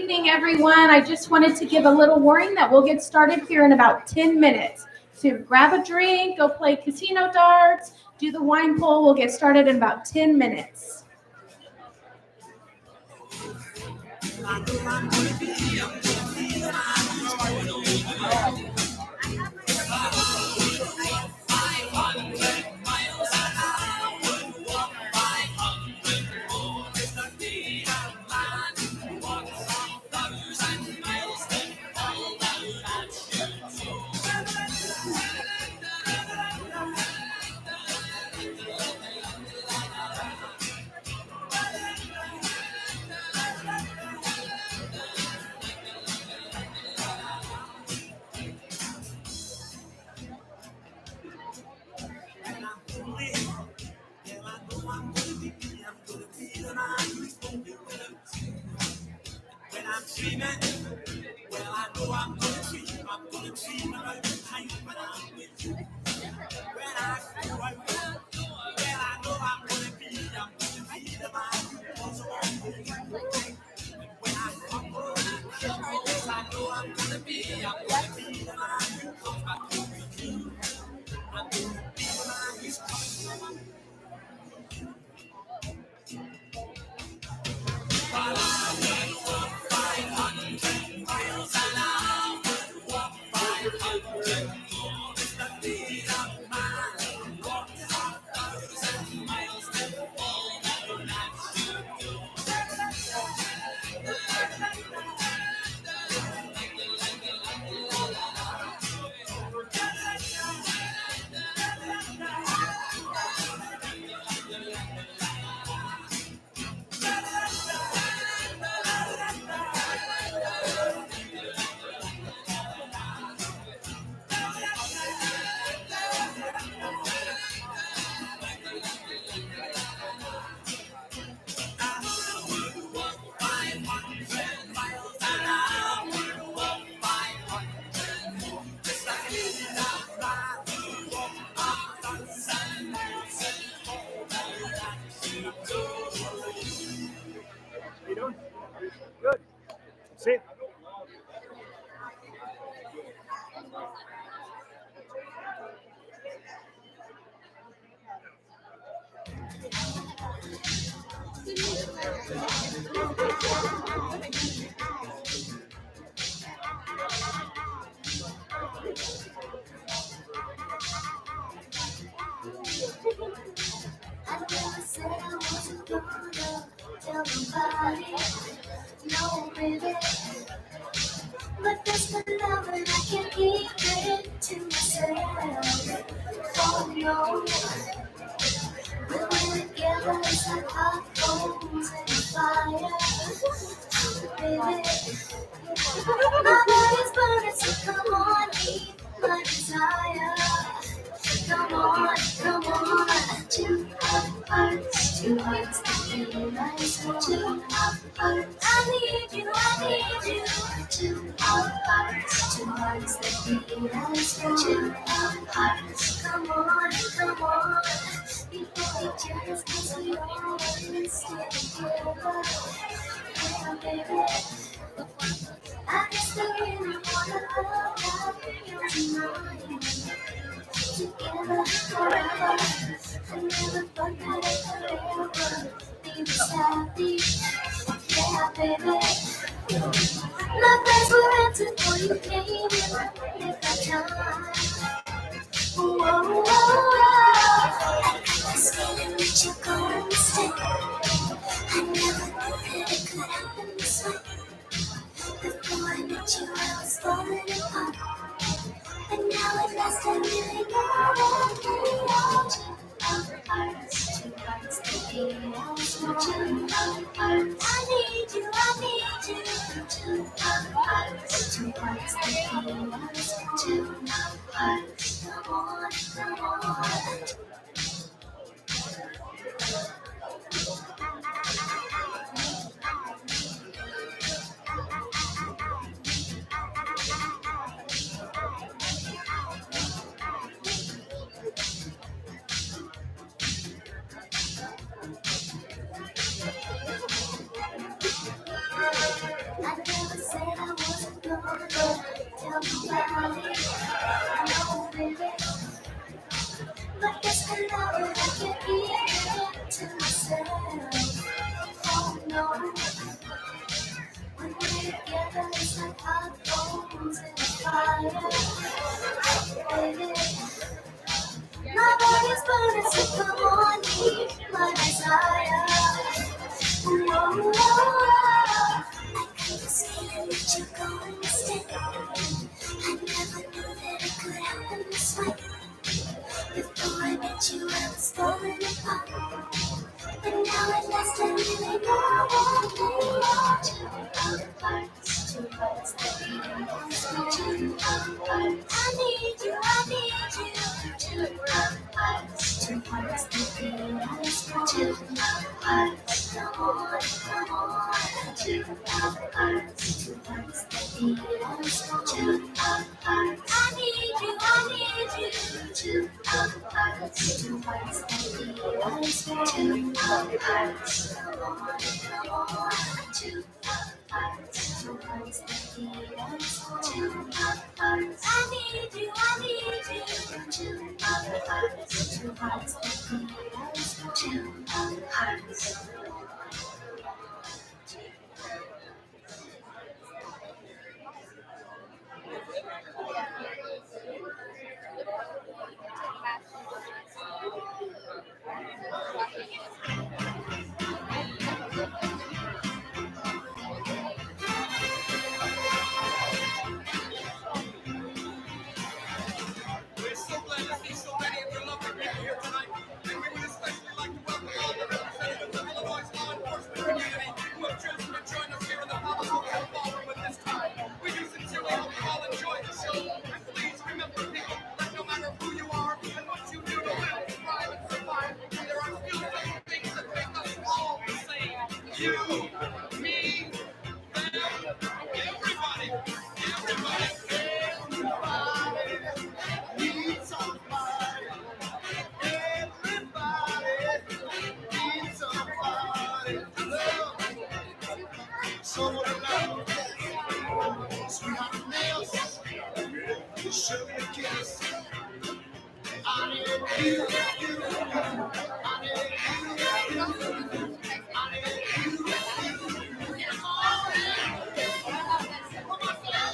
evening, everyone. I just wanted to give a little warning that we'll get started here in about 10 minutes. So grab a drink, go play casino darts, do the wine pull. We'll get started in about 10 minutes. You doing? Good. See? I never said I wasn't gonna tell nobody, no baby. But that's the love and I can't keep it to myself. Oh no, when we're together it's like hot coals in the fire, baby. My body's burning, so come on, meet my desire. Come on, two hearts, that feel nice, two hearts. I need you, two hearts that feel nice, two hearts. Come on, before we jealous, 'cause we always stay together. Yeah, baby, I just really wanna love you tonight. Together forever, I never forget it forever. Be beside me, yeah, baby. My plans were answered before you came in. If I time, whoa, whoa, whoa. I got this feeling that you're gonna mistake. I never knew that it could happen this way. Before I met you, I was falling apart. And now at last I really know that we are two hearts that beat as one. Two hearts. I need you, two hearts that beat as one. Two hearts. Come on. I gonna tell nobody. No, baby. But this love I can't keep it to myself. Oh no. When we're together, it's like hot coals in the fire. Baby, my body's burning, so come on, meet my desire. Whoa, whoa, I can just feel that you're going to stay. I never knew that it could happen this way. Before I met you, I was falling apart. But now at last I really know what they are. Two hearts that beat against me. 2 hearts. I need you, I need you. 2 hearts. 2 hearts that beat against me. 2 hearts. Come on, come on. 2 hearts. 2 hearts that beat against me. 2 hearts. I need you, I need you. 2 hearts. 2 hearts that beat against me. 2 hearts. Come on, come on. 2 hearts. 2 hearts that beat against me. 2 hearts. I need you, I need you. 2 hearts. 2 hearts that beat against me. 2 hearts. We're so glad to see so many of your lovely people here tonight, and we would especially like to welcome all the representatives of Illinois' law enforcement community who have chosen to join us here in the Palace Hotel Ballroom at this time. We do sincerely hope you all enjoy the show, and please remember, people, that no matter who you are and what you do to live, thrive, and survive, there are still some things that make us all the same. You, me, them, everybody, everybody, everybody needs somebody. Everybody needs somebody to love. Someone to love. Sweetheart nails. Show me a kiss. I need you. I need you. I need you. Come on in. Come on, girl.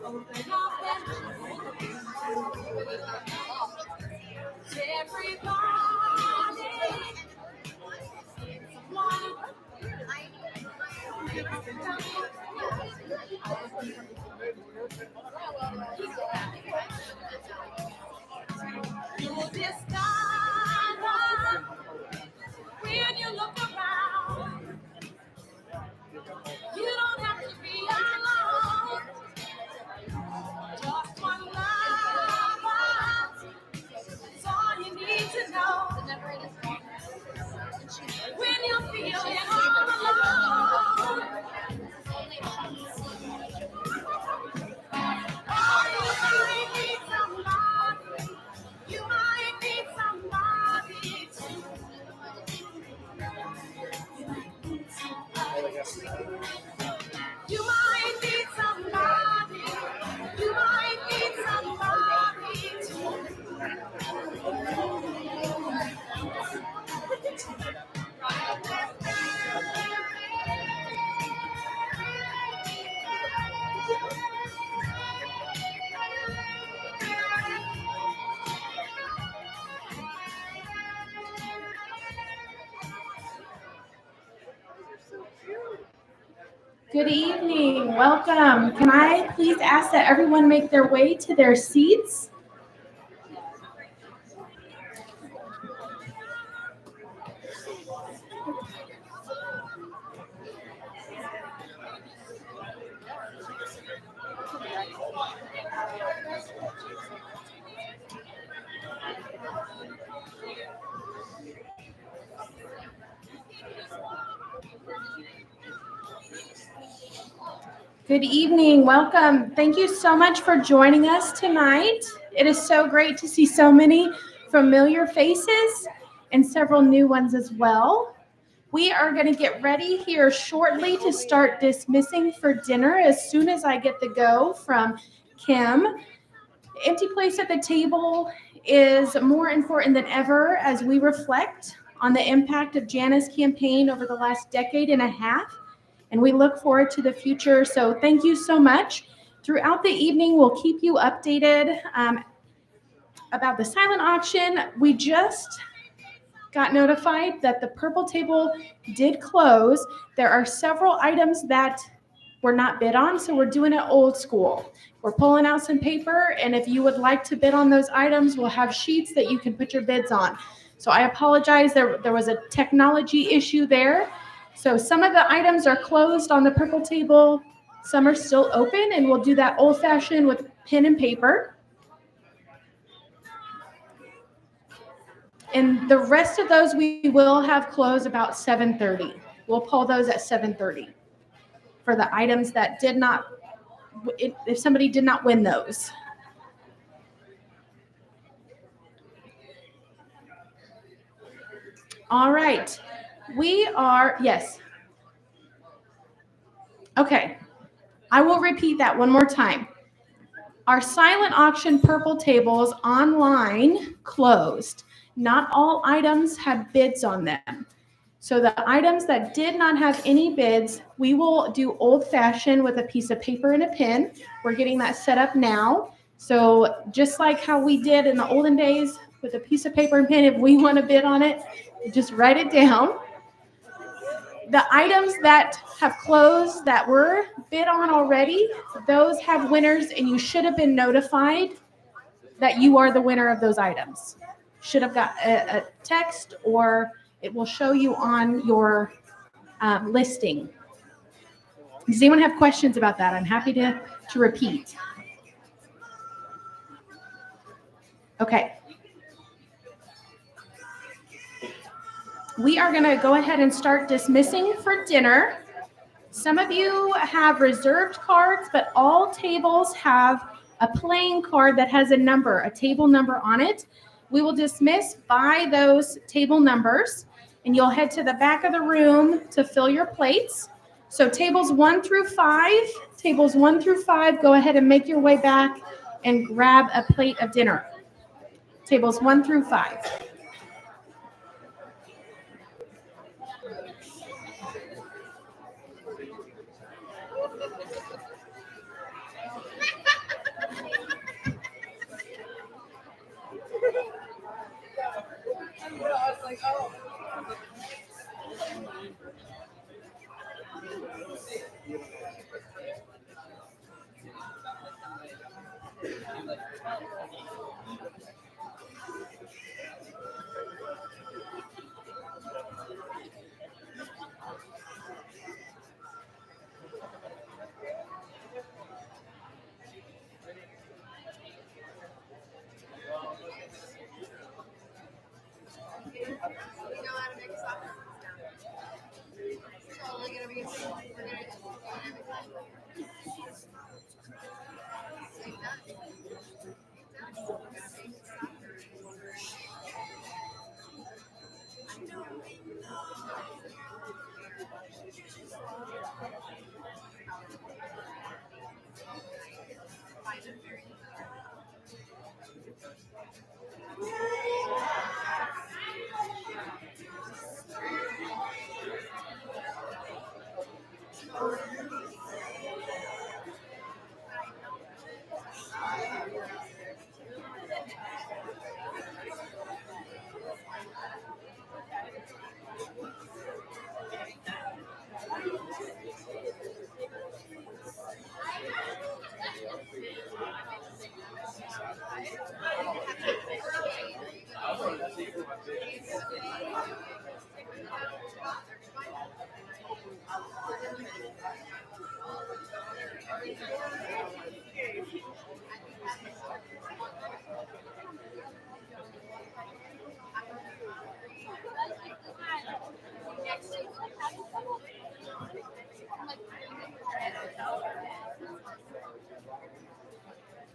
Open up and everybody. You'll discover when you look around, you don't have to be alone. Just one lover is all you need to know. When you're feeling all alone, oh, you might need somebody. You might need somebody too. You might need somebody. You might need somebody too. Good evening. Welcome. Can I please ask that everyone make their way to their seats? Good evening. Welcome. Thank you so much for joining us tonight. It is so great to see so many familiar faces and several new ones as well. We are going to get ready here shortly to start dismissing for dinner as soon as I get the go from Kim. Empty place at the table is more important than ever as we reflect on the impact of Jana's campaign over the last decade and a half. And we look forward to the future. So thank you so much. Throughout the evening, we'll keep you updated about the silent auction. We just got notified that the purple table did close. There are several items that were not bid on, so we're doing it old school. We're pulling out some paper, and if you would like to bid on those items, we'll have sheets that you can put your bids on. So I apologize, there was a technology issue there. So some of the items are closed on the purple table, some are still open, and we'll do that old-fashioned with pen and paper. And the rest of those we will have closed about 7:30. We'll pull those at 7:30 for the items that did not, if somebody did not win those. All right. We are, yes. Okay. I will repeat that one more time. Our silent auction purple tables online closed. Not all items had bids on them. So the items that did not have any bids, we will do old-fashioned with a piece of paper and a pen. We're getting that set up now. So just like how we did in the olden days with a piece of paper and pen, if we want to bid on it, just write it down. The items that have closed that were bid on already, those have winners, and you should have been notified that you are the winner of those items. Should have got a text, or it will show you on your listing. Does anyone have questions about that? I'm happy to repeat. Okay. We are going to go ahead and start dismissing for dinner. Some of you have reserved cards, but all tables have a playing card that has a number, a table number on it. We will dismiss by those table numbers, and you'll head to the back of the room to fill your plates. So tables 1 through 5, go ahead and make your way back and grab a plate of dinner. Tables 1 through 5.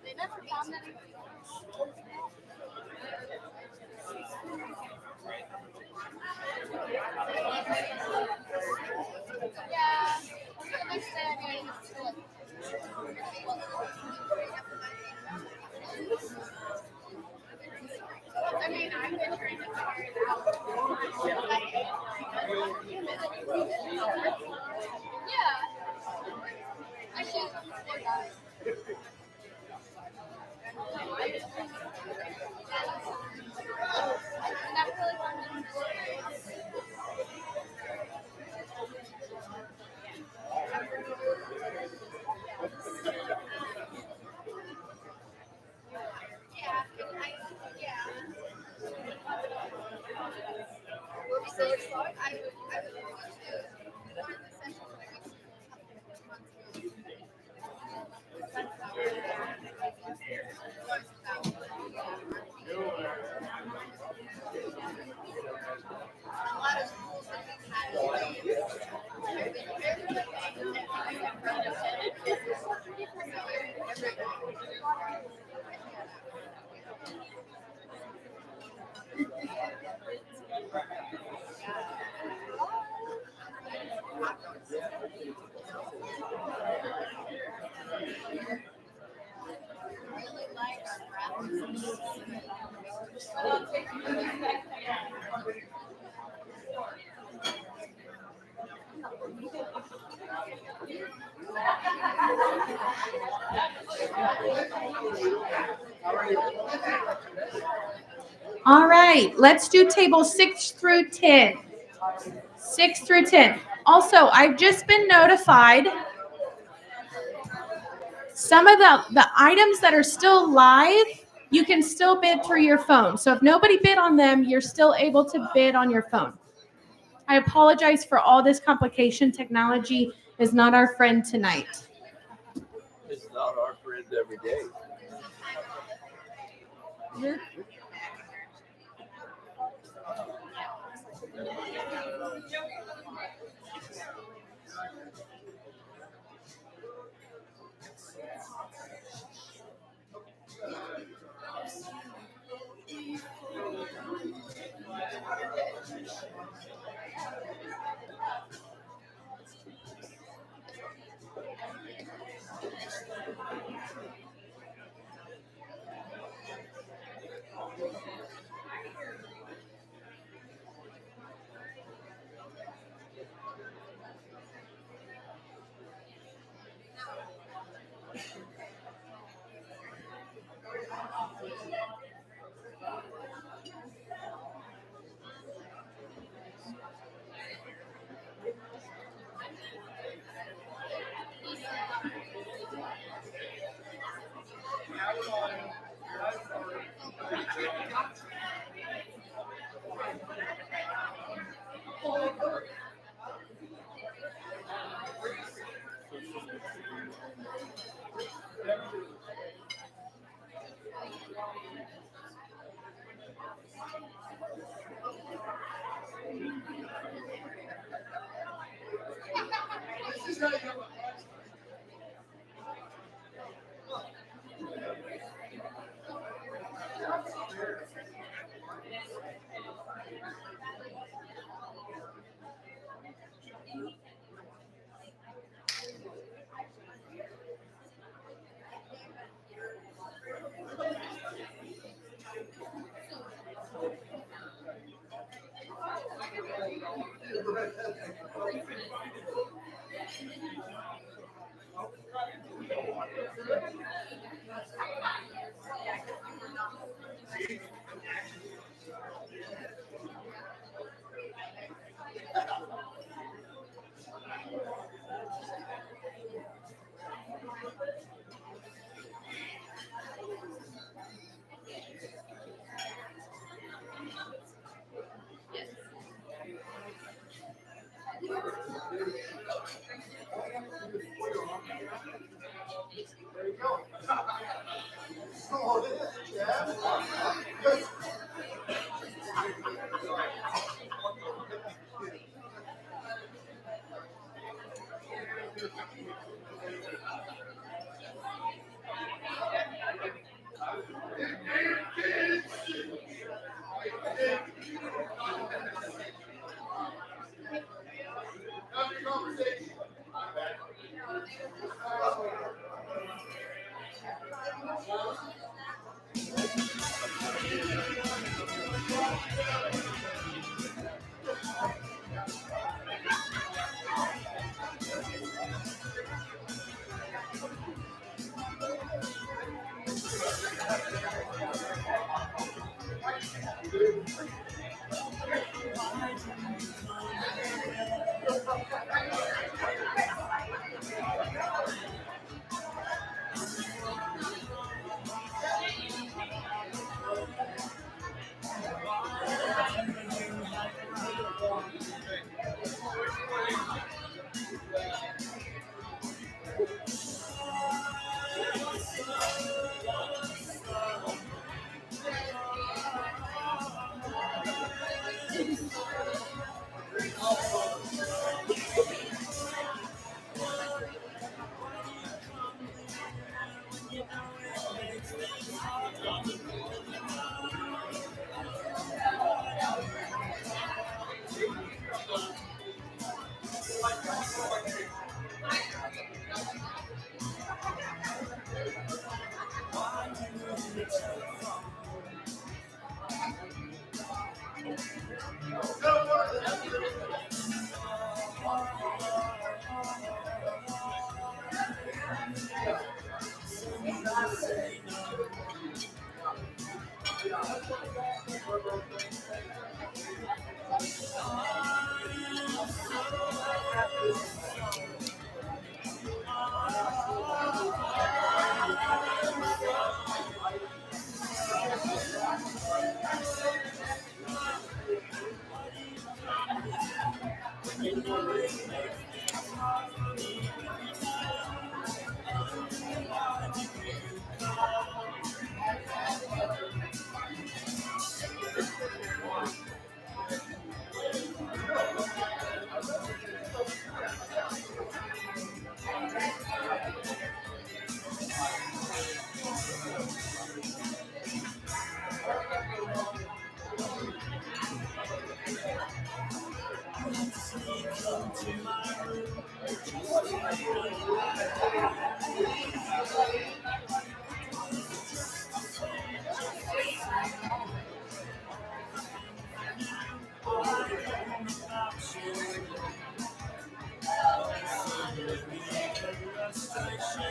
They never found anything. Yeah. The next day I mean, I've been trying to figure it out. Yeah. I should. Never really wanted to. All right, let's do table 6 through 10. 6 through 10. Also, I've just been notified some of the items that are still live, you can still bid through your phone. So if nobody bid on them, you're still able to bid on your phone. I apologize for all this complication. Technology is not our friend tonight. It's not our friend every day.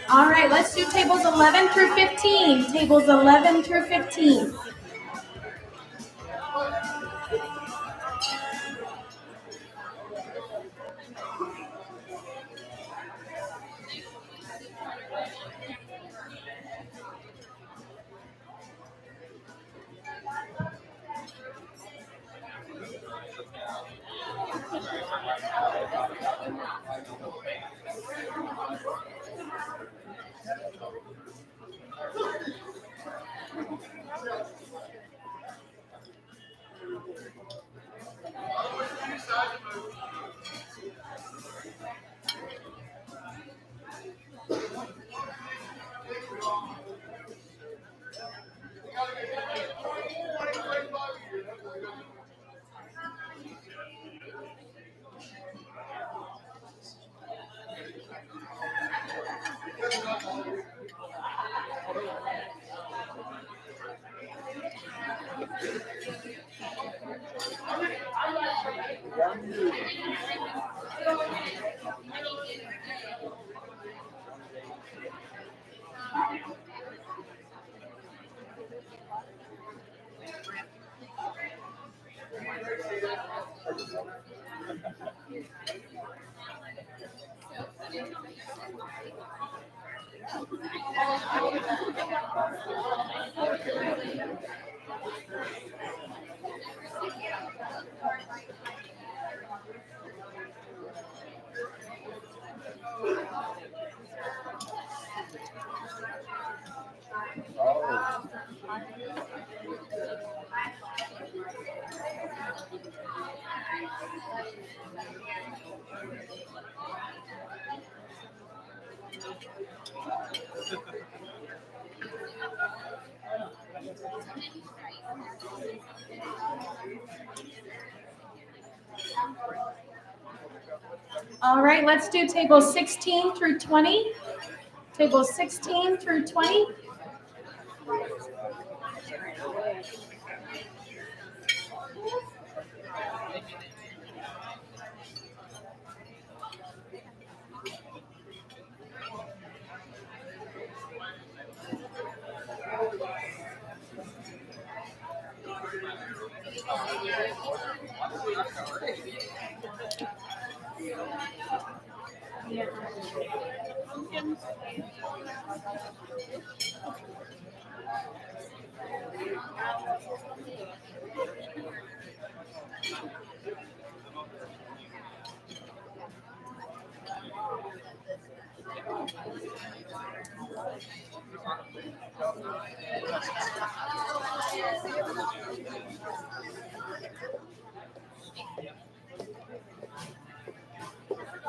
All right, let's do tables 11 through 15. Tables 11 through 15. All right, let's do tables 16 through 20. Tables 16 through 20.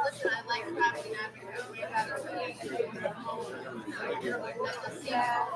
Listen, I like crafting after way better than yeah.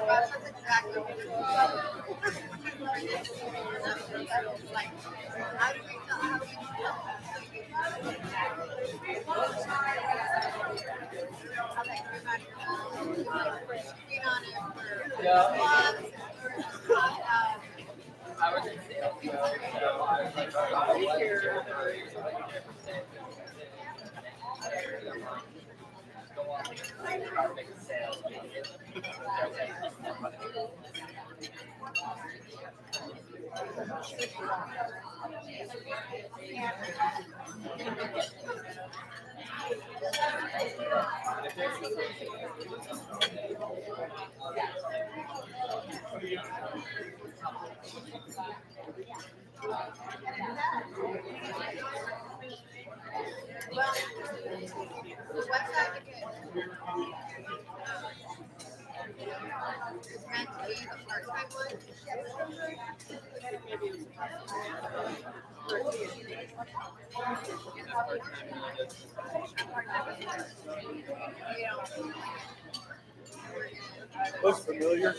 That's exactly what it is. Like, how do we tell how well, the website to get is meant to be the part-time one. Looks familiar.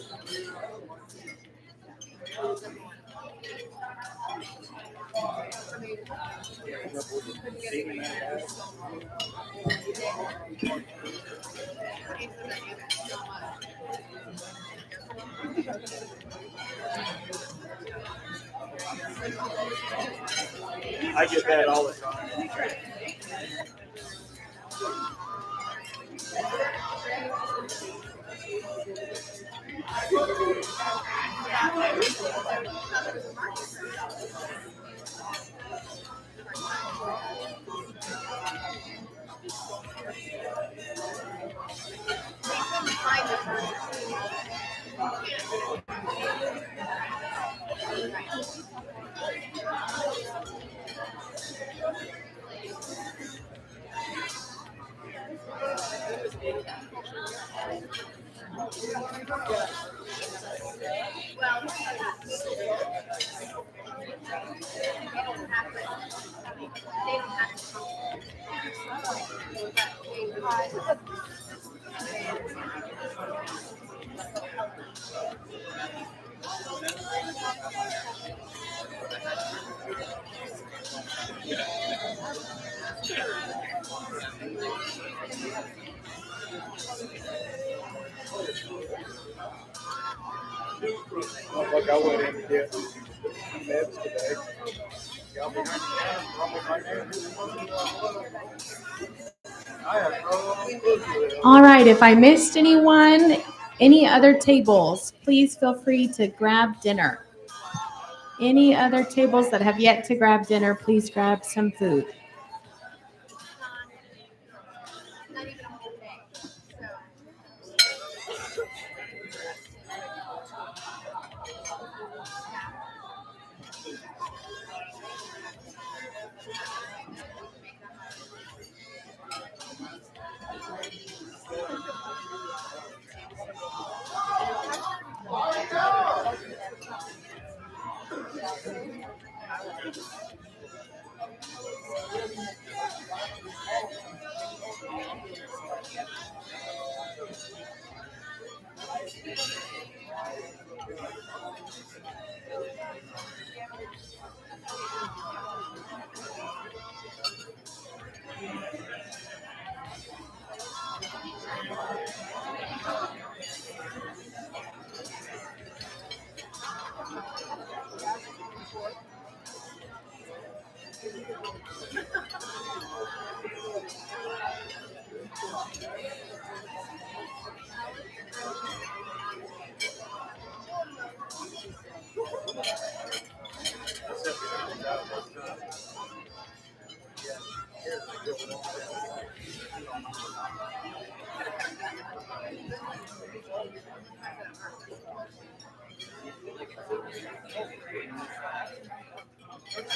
I get that all the time. Like I went in to get meds today. Got me All right, if I missed anyone, any other tables, please feel free to grab dinner. Any other tables that have yet to grab dinner, please grab some food. Not even a whole day. So.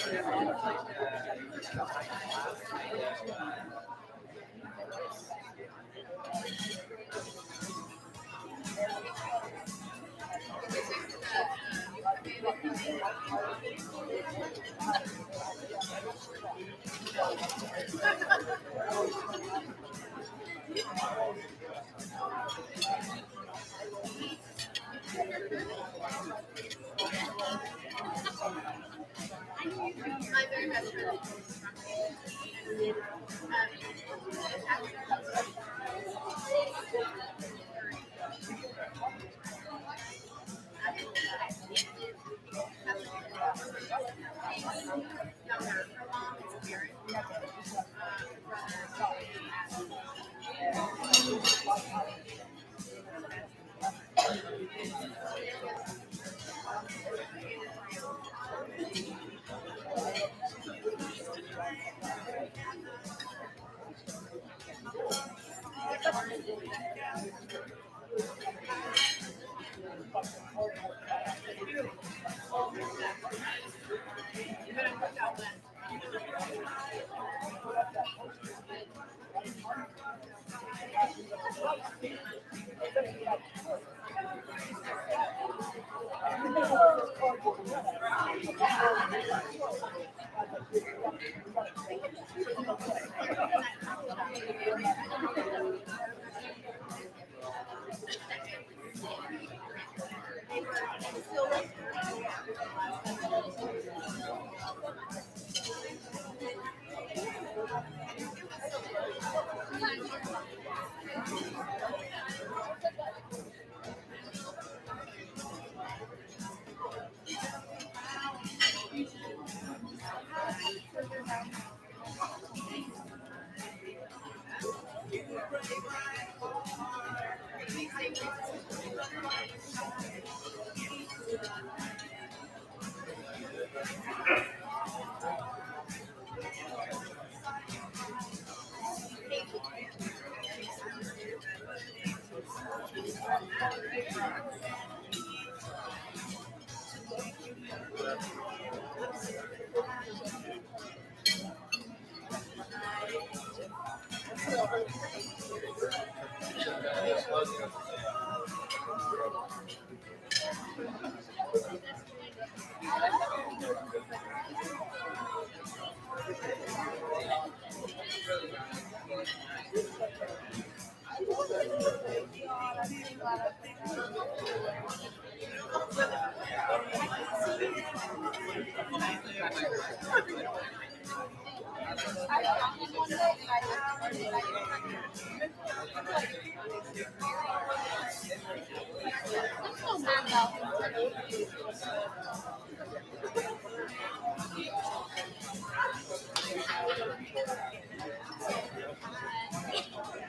My very best friend. Younger. Her mom is married.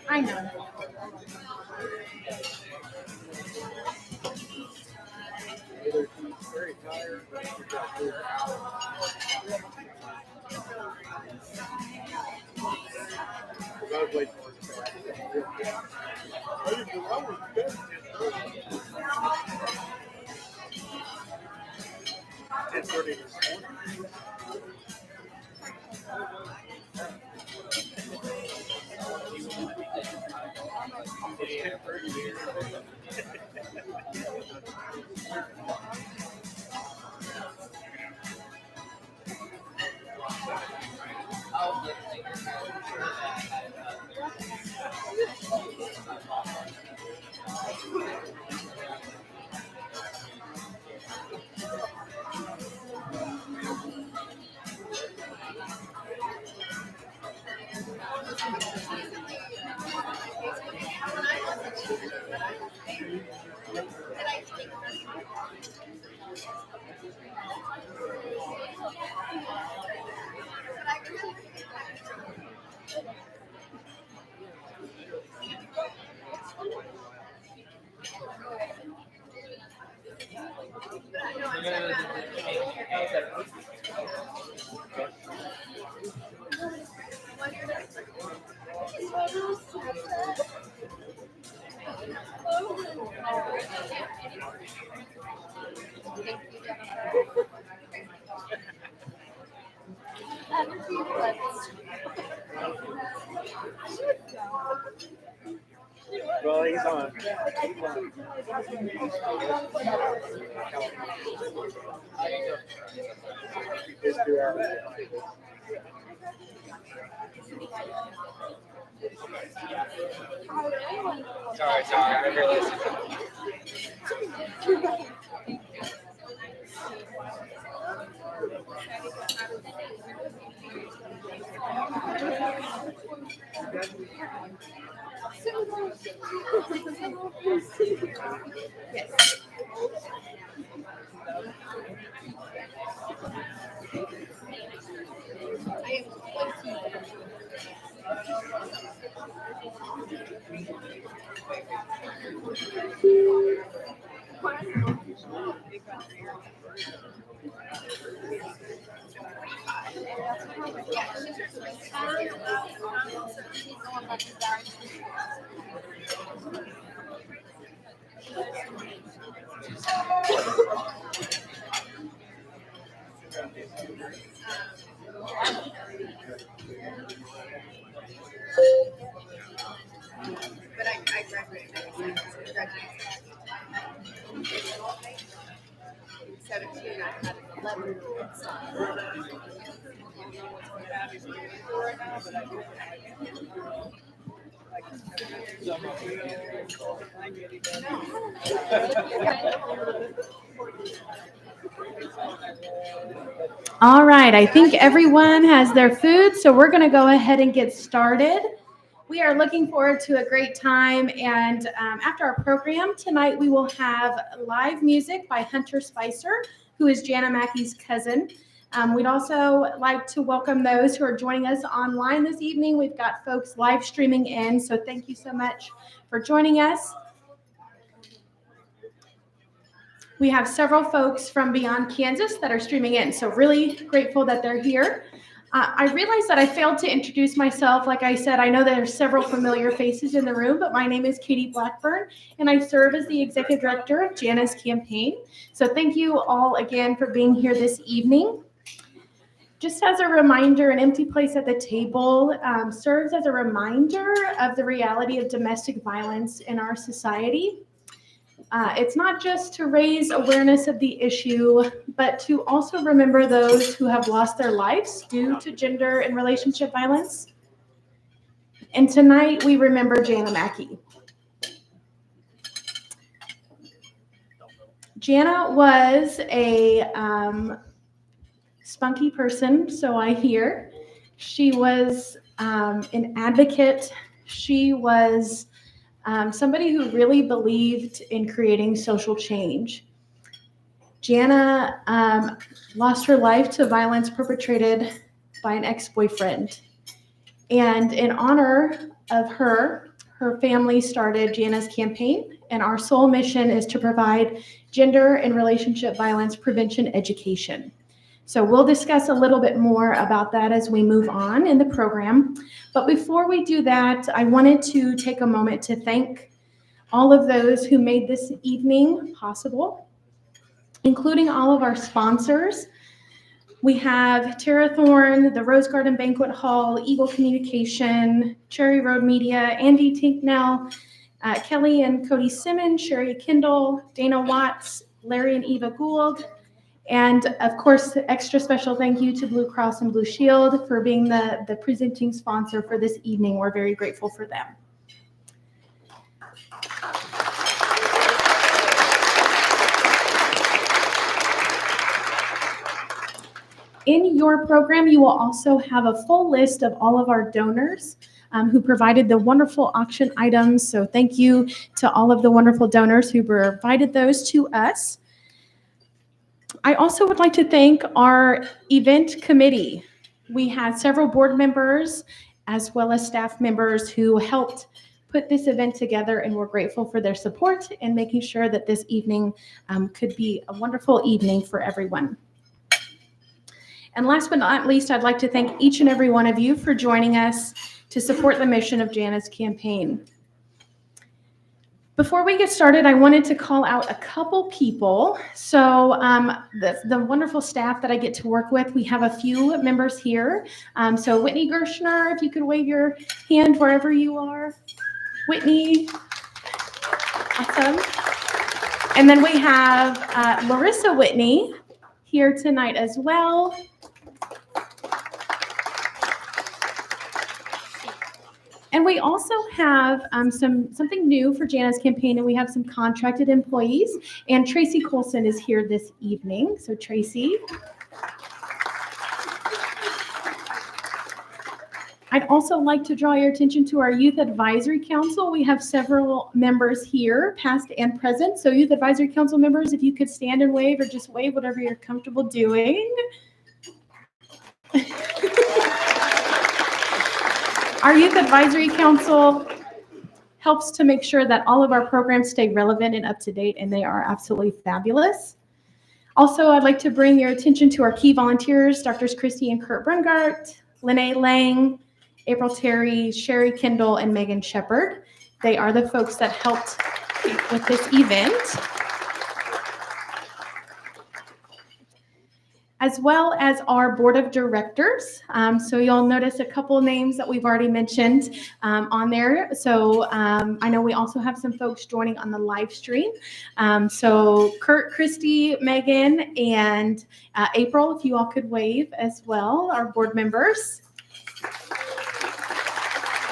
I know. Either she's very tired, but she's got to move out. Because I was waiting for her to pass. I was good. 10:30 this morning. It's 10:30 here. Well, he's on. It's 2 hours. Sorry, I never listened. But I graduated. 17, I had an 11. All right, I think everyone has their food, so we're going to go ahead and get started. We are looking forward to a great time, and after our program tonight, we will have live music by Hunter Spicer, who is Jana Mackey's cousin. We'd also like to welcome those who are joining us online this evening. We've got folks live streaming in, so thank you so much for joining us. We have several folks from beyond Kansas that are streaming in, so really grateful that they're here. I realized that I failed to introduce myself. Like I said, I know there are several familiar faces in the room, but my name is Katie Blackburn, and I serve as the Executive Director of Jana's campaign. So thank you all again for being here this evening. Just as a reminder, an empty place at the table serves as a reminder of the reality of domestic violence in our society. It's not just to raise awareness of the issue, but to also remember those who have lost their lives due to gender and relationship violence. And tonight we remember Jana Mackey. Jana was a spunky person, so I hear. She was an advocate. She was somebody who really believed in creating social change. Jana lost her life to violence perpetrated by an ex-boyfriend. And in honor of her family started Jana's campaign, and our sole mission is to provide gender and relationship violence prevention education. So we'll discuss a little bit more about that as we move on in the program. But before we do that, I wanted to take a moment to thank all of those who made this evening possible, including all of our sponsors. We have Terrathorn, the Rose Garden Banquet Hall, Eagle Communication, Cherry Road Media, Andy Tinknell, Kelly and Cody Simmons, Sherry Kendall, Dana Watts, Larry and Eva Gould, and of course, extra special thank you to Blue Cross and Blue Shield for being the presenting sponsor for this evening. We're very grateful for them. In your program, you will also have a full list of all of our donors who provided the wonderful auction items. So thank you to all of the wonderful donors who provided those to us. I also would like to thank our event committee. We had several board members as well as staff members who helped put this event together, and we're grateful for their support and making sure that this evening could be a wonderful evening for everyone. And last but not least, I'd like to thank each and every one of you for joining us to support the mission of Jana's campaign. Before we get started, I wanted to call out a couple people. So the wonderful staff that I get to work with, we have a few members here. So Whitney Gershner, if you could wave your hand wherever you are. Whitney, awesome. And then we have Larissa Whitney here tonight as well. And we also have something new for Jana's campaign, and we have some contracted employees. And Tracy Colson is here this evening. So Tracy. I'd also like to draw your attention to our Youth Advisory Council. We have several members here, past and present. So Youth Advisory Council members, if you could stand and wave or just wave, whatever you're comfortable doing. Our Youth Advisory Council helps to make sure that all of our programs stay relevant and up to date, and they are absolutely fabulous. Also, I'd like to bring your attention to our key volunteers, Drs. Christy and Kurt Brungart, Lene Lang, April Terry, Sherry Kendall, and Megan Shepard. They are the folks that helped with this event, as well as our board of directors. So you'll notice a couple names that we've already mentioned on there. So I know we also have some folks joining on the live stream. So Kurt, Christy, Megan, and April, if you all could wave as well, our board members.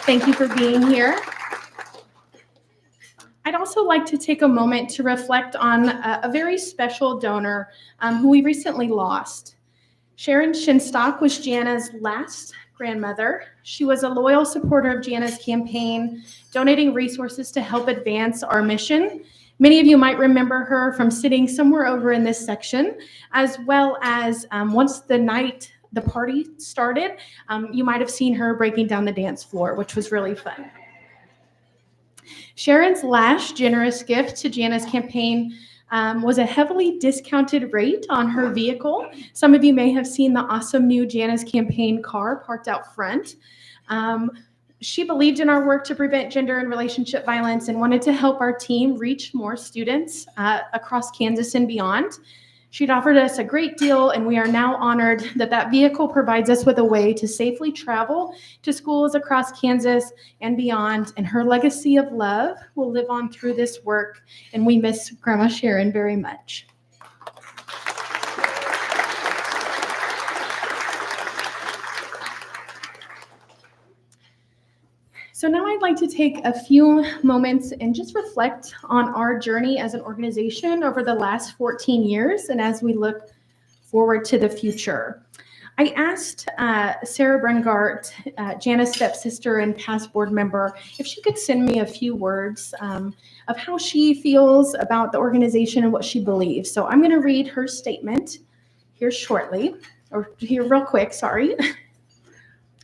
Thank you for being here. I'd also like to take a moment to reflect on a very special donor who we recently lost. Sharon Shinstock was Jana's last grandmother. She was a loyal supporter of Jana's campaign, donating resources to help advance our mission. Many of you might remember her from sitting somewhere over in this section, as well as once the party started, you might have seen her breaking down the dance floor, which was really fun. Sharon's last generous gift to Jana's campaign was a heavily discounted rate on her vehicle. Some of you may have seen the awesome new Jana's campaign car parked out front. She believed in our work to prevent gender and relationship violence and wanted to help our team reach more students across Kansas and beyond. She'd offered us a great deal, and we are now honored that that vehicle provides us with a way to safely travel to schools across Kansas and beyond, and her legacy of love will live on through this work, and we miss Grandma Sharon very much. So now I'd like to take a few moments and just reflect on our journey as an organization over the last 14 years and as we look forward to the future. I asked Sarah Brungart, Jana's stepsister and past board member, if she could send me a few words of how she feels about the organization and what she believes. So I'm going to read her statement here shortly, or here real quick, sorry.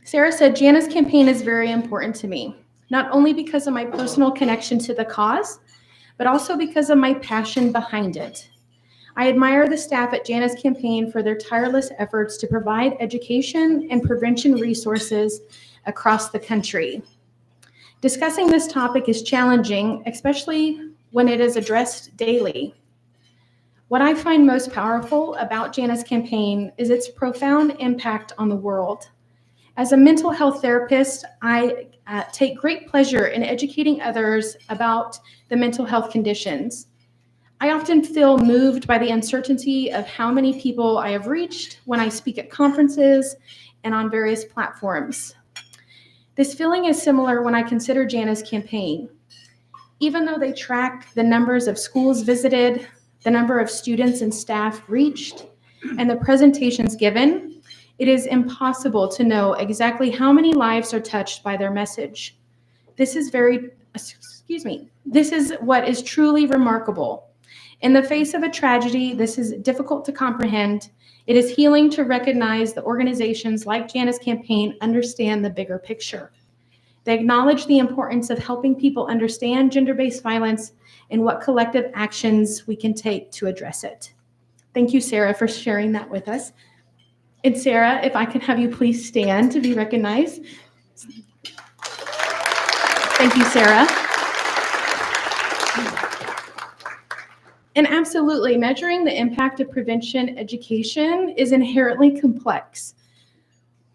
Sarah said, Jana's campaign is very important to me, not only because of my personal connection to the cause, but also because of my passion behind it. I admire the staff at Jana's campaign for their tireless efforts to provide education and prevention resources across the country. Discussing this topic is challenging, especially when it is addressed daily. What I find most powerful about Jana's campaign is its profound impact on the world. As a mental health therapist, I take great pleasure in educating others about the mental health conditions. I often feel moved by the uncertainty of how many people I have reached when I speak at conferences and on various platforms. This feeling is similar when I consider Jana's campaign. Even though they track the numbers of schools visited, the number of students and staff reached, and the presentations given, it is impossible to know exactly how many lives are touched by their message. This is what is truly remarkable. In the face of a tragedy, this is difficult to comprehend. It is healing to recognize that organizations like Jana's campaign understand the bigger picture. They acknowledge the importance of helping people understand gender-based violence and what collective actions we can take to address it. Thank you, Sarah, for sharing that with us. And Sarah, if I could have you please stand to be recognized. Thank you, Sarah. And absolutely, measuring the impact of prevention education is inherently complex.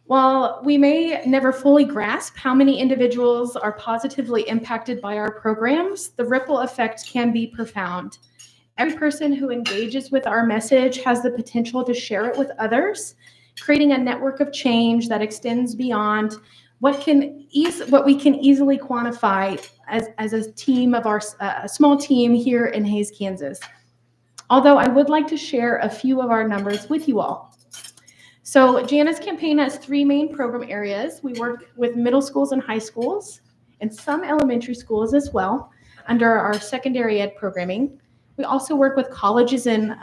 While we may never fully grasp how many individuals are positively impacted by our programs, the ripple effect can be profound. Every person who engages with our message has the potential to share it with others, creating a network of change that extends beyond what we can easily quantify as a team of a small team here in Hays, Kansas. Although I would like to share a few of our numbers with you all. So Jana's campaign has three main program areas. We work with middle schools and high schools and some elementary schools as well under our secondary ed programming. We also work with colleges and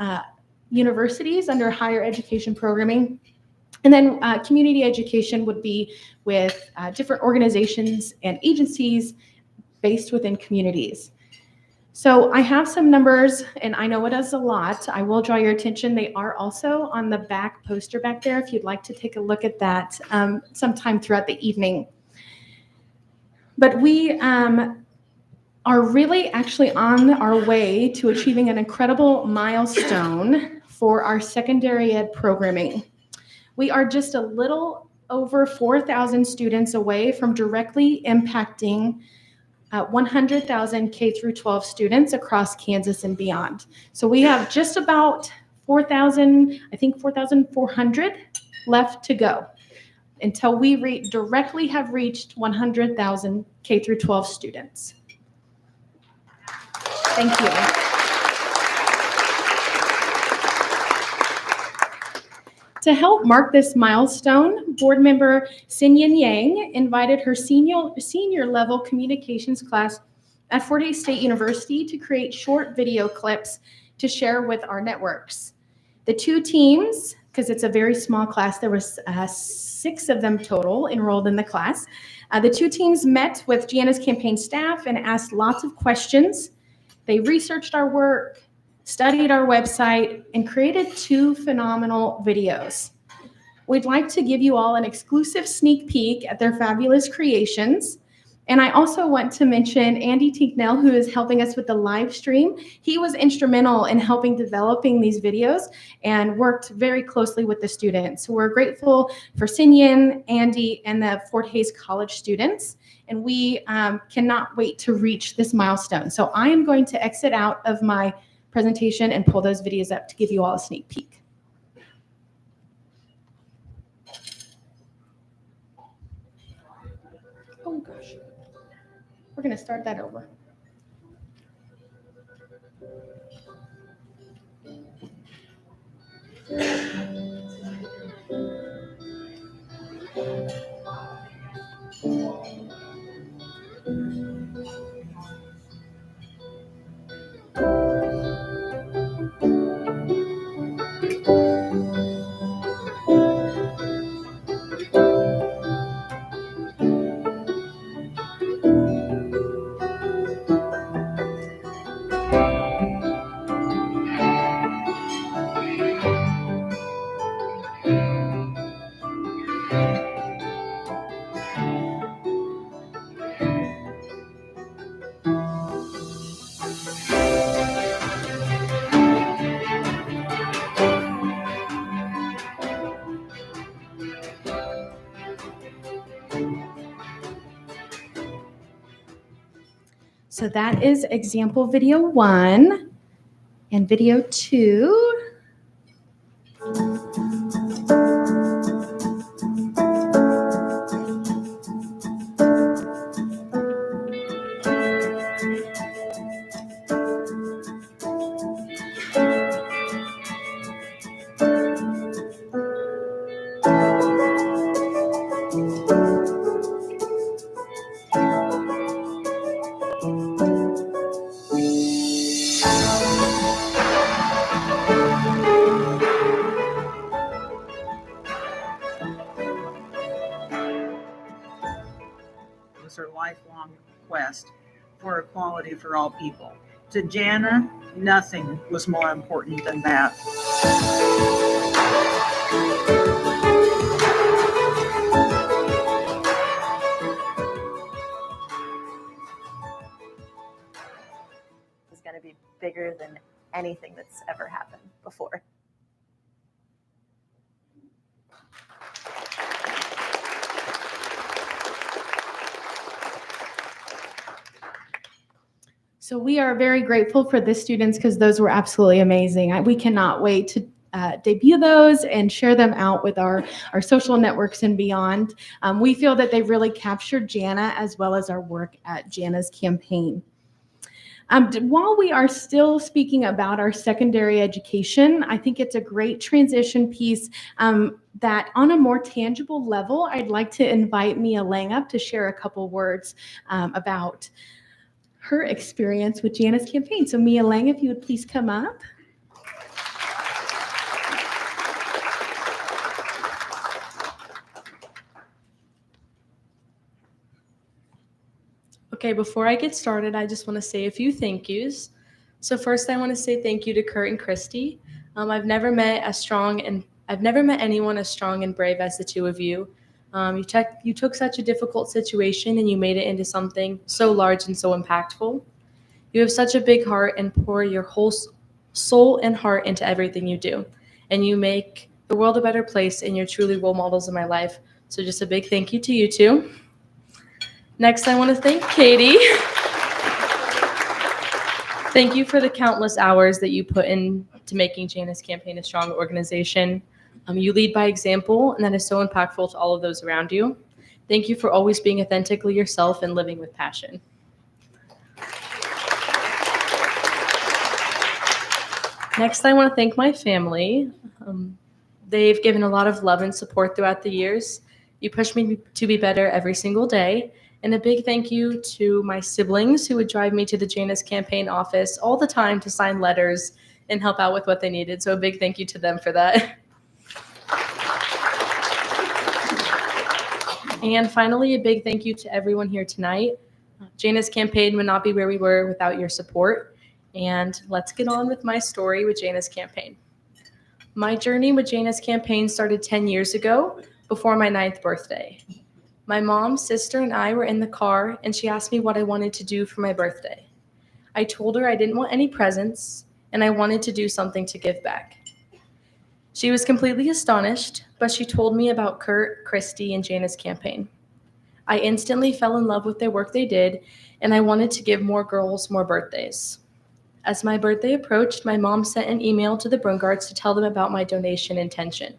universities under higher education programming. And then community education would be with different organizations and agencies based within communities. So I have some numbers, and I know it is a lot. I will draw your attention. They are also on the back poster back there if you'd like to take a look at that sometime throughout the evening. But we are really actually on our way to achieving an incredible milestone for our secondary ed programming. We are just a little over 4,000 students away from directly impacting 100,000 K through 12 students across Kansas and beyond. So we have just about 4,400 left to go until we directly have reached 100,000 K through 12 students. Thank you. To help mark this milestone, board member Xinyan Yang invited her senior level communications class at Fort Hays State University to create short video clips to share with our networks. The two teams, because it's a very small class, there was 6 of them total enrolled in the class. The two teams met with Jana's campaign staff and asked lots of questions. They researched our work, studied our website, and created 2 phenomenal videos. We'd like to give you all an exclusive sneak peek at their fabulous creations. And I also want to mention Andy Tinknell, who is helping us with the live stream. He was instrumental in helping developing these videos and worked very closely with the students. So we're grateful for Xinyan, Andy, and the Fort Hays College students. And we cannot wait to reach this milestone. So I am going to exit out of my presentation and pull those videos up to give you all a sneak peek. Oh gosh, we're gonna start that over. So that is example video 1 and video 2. Was her lifelong quest for equality for all people. To Jana, nothing was more important than that. Is going to be bigger than anything that's ever happened before. So we are very grateful for the students because those were absolutely amazing. We cannot wait to debut those and share them out with our social networks and beyond. We feel that they've really captured Jana as well as our work at Jana's campaign. While we are still speaking about our secondary education, I think it's a great transition piece that on a more tangible level, I'd like to invite Mia Lang up to share a couple words about her experience with Jana's campaign. So Mia Lang, if you would please come up. Okay, before I get started, I just want to say a few thank yous. So first, I want to say thank you to Kurt and Christy. I've never met anyone as strong and brave as the two of you. You took such a difficult situation and you made it into something so large and so impactful. You have such a big heart and pour your whole soul and heart into everything you do. And you make the world a better place, and you're truly role models in my life. So just a big thank you to you two. Next, I want to thank Katie. Thank you for the countless hours that you put into making Jana's campaign a strong organization. You lead by example, and that is so impactful to all of those around you. Thank you for always being authentically yourself and living with passion. Next, I want to thank my family. They've given a lot of love and support throughout the years. You push me to be better every single day. And a big thank you to my siblings who would drive me to the Jana's campaign office all the time to sign letters and help out with what they needed. So a big thank you to them for that. And finally, a big thank you to everyone here tonight. Jana's campaign would not be where we were without your support. And let's get on with my story with Jana's campaign. My journey with Jana's campaign started 10 years ago, before my 9th birthday. My mom, sister, and I were in the car, and she asked me what I wanted to do for my birthday. I told her I didn't want any presents, and I wanted to do something to give back. She was completely astonished, but she told me about Kurt, Christy, and Jana's campaign. I instantly fell in love with the work they did, and I wanted to give more girls more birthdays. As my birthday approached, my mom sent an email to the Brungards to tell them about my donation intention.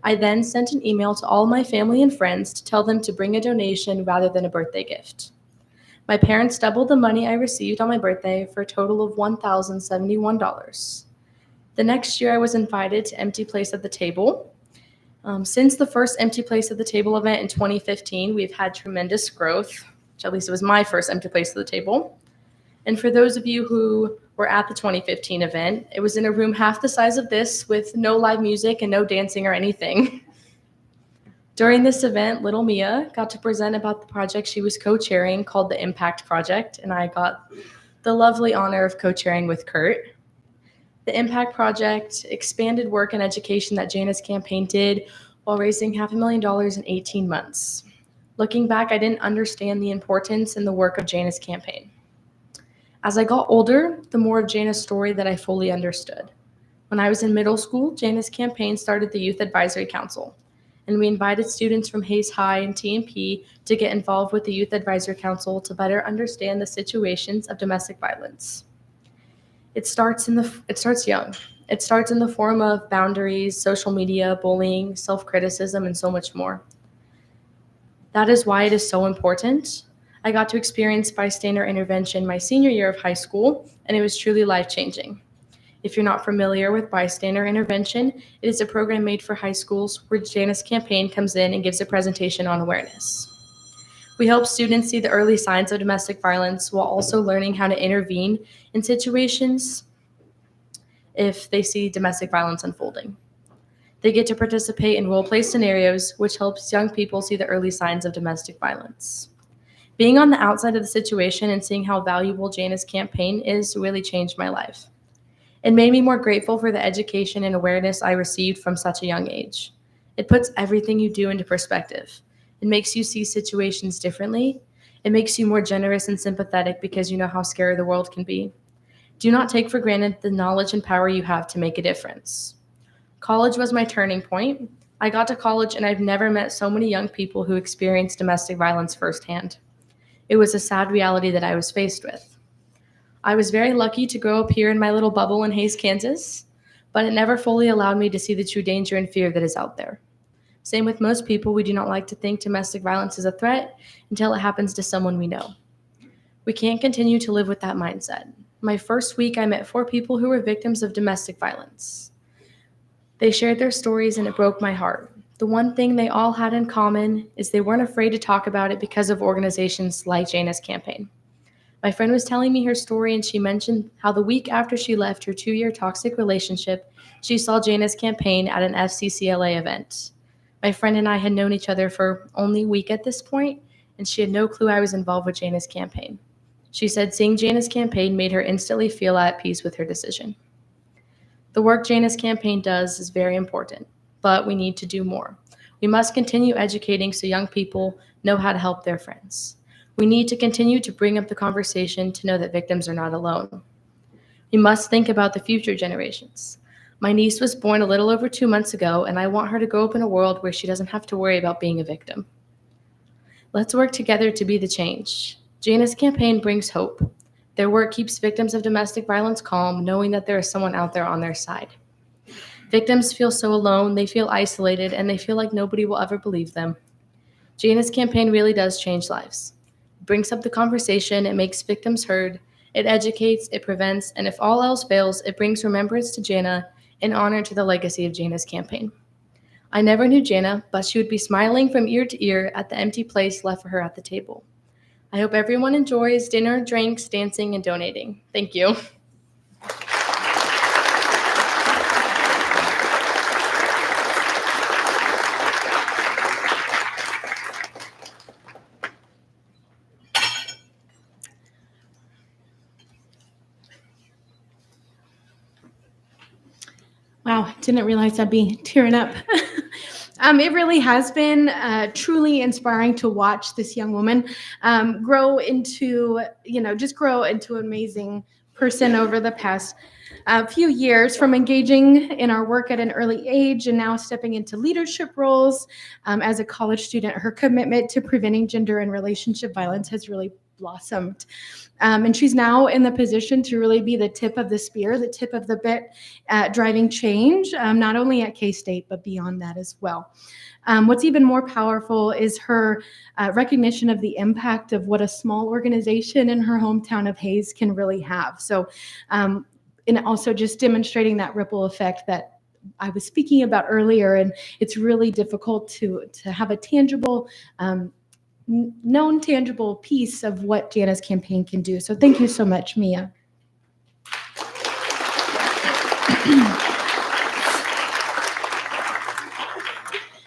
I then sent an email to all my family and friends to tell them to bring a donation rather than a birthday gift. My parents doubled the money I received on my birthday for a total of $1,071. The next year, I was invited to Empty Place at the Table. Since the first Empty Place at the Table event in 2015, we've had tremendous growth, which at least it was my first Empty Place at the Table. And for those of you who were at the 2015 event, it was in a room half the size of this with no live music and no dancing or anything. During this event, little Mia got to present about the project she was co-chairing called the Impact Project, and I got the lovely honor of co-chairing with Kurt. The Impact Project expanded work and education that Jana's campaign did while raising $500,000 in 18 months. Looking back, I didn't understand the importance and the work of Jana's campaign. As I got older, the more of Jana's story that I fully understood. When I was in middle school, Jana's campaign started the Youth Advisory Council, and we invited students from Hayes High and T&P to get involved with the Youth Advisory Council to better understand the situations of domestic violence. It starts young. It starts in the form of boundaries, social media, bullying, self-criticism, and so much more. That is why it is so important. I got to experience bystander intervention my senior year of high school, and it was truly life-changing. If you're not familiar with bystander intervention, it is a program made for high schools where Jana's campaign comes in and gives a presentation on awareness. We help students see the early signs of domestic violence while also learning how to intervene in situations if they see domestic violence unfolding. They get to participate in role-play scenarios, which helps young people see the early signs of domestic violence. Being on the outside of the situation and seeing how valuable Jana's campaign is really changed my life. It made me more grateful for the education and awareness I received from such a young age. It puts everything you do into perspective. It makes you see situations differently. It makes you more generous and sympathetic because you know how scary the world can be. Do not take for granted the knowledge and power you have to make a difference. College was my turning point. I got to college and I've never met so many young people who experienced domestic violence firsthand. It was a sad reality that I was faced with. I was very lucky to grow up here in my little bubble in Hays, Kansas, but it never fully allowed me to see the true danger and fear that is out there. Same with most people, we do not like to think domestic violence is a threat until it happens to someone we know. We can't continue to live with that mindset. My first week, I met 4 people who were victims of domestic violence. They shared their stories and it broke my heart. The one thing they all had in common is they weren't afraid to talk about it because of organizations like Jana's campaign. My friend was telling me her story and she mentioned how the week after she left her 2-year toxic relationship, she saw Jana's campaign at an FCCLA event. My friend and I had known each other for only a week at this point, and she had no clue I was involved with Jana's campaign. She said seeing Jana's campaign made her instantly feel at peace with her decision. The work Jana's campaign does is very important, but we need to do more. We must continue educating so young people know how to help their friends. We need to continue to bring up the conversation to know that victims are not alone. We must think about the future generations. My niece was born a little over 2 months ago, and I want her to grow up in a world where she doesn't have to worry about being a victim. Let's work together to be the change. Jana's campaign brings hope. Their work keeps victims of domestic violence calm, knowing that there is someone out there on their side. Victims feel so alone, they feel isolated, and they feel like nobody will ever believe them. Jana's campaign really does change lives. It brings up the conversation, it makes victims heard, it educates, it prevents, and if all else fails, it brings remembrance to Jana in honor to the legacy of Jana's campaign. I never knew Jana, but she would be smiling from ear to ear at the empty place left for her at the table. I hope everyone enjoys dinner, drinks, dancing, and donating. Thank you. Wow, didn't realize I'd be tearing up. It really has been truly inspiring to watch this young woman grow into an amazing person over the past few years, from engaging in our work at an early age and now stepping into leadership roles as a college student. Her commitment to preventing gender and relationship violence has really blossomed. And she's now in the position to really be the tip of the spear, the tip of the bit, driving change, not only at K-State, but beyond that as well. What's even more powerful is her recognition of the impact of what a small organization in her hometown of Hays can really have. So, and also just demonstrating that ripple effect that I was speaking about earlier. And it's really difficult to have a tangible, known tangible piece of what Jana's campaign can do. So thank you so much, Mia.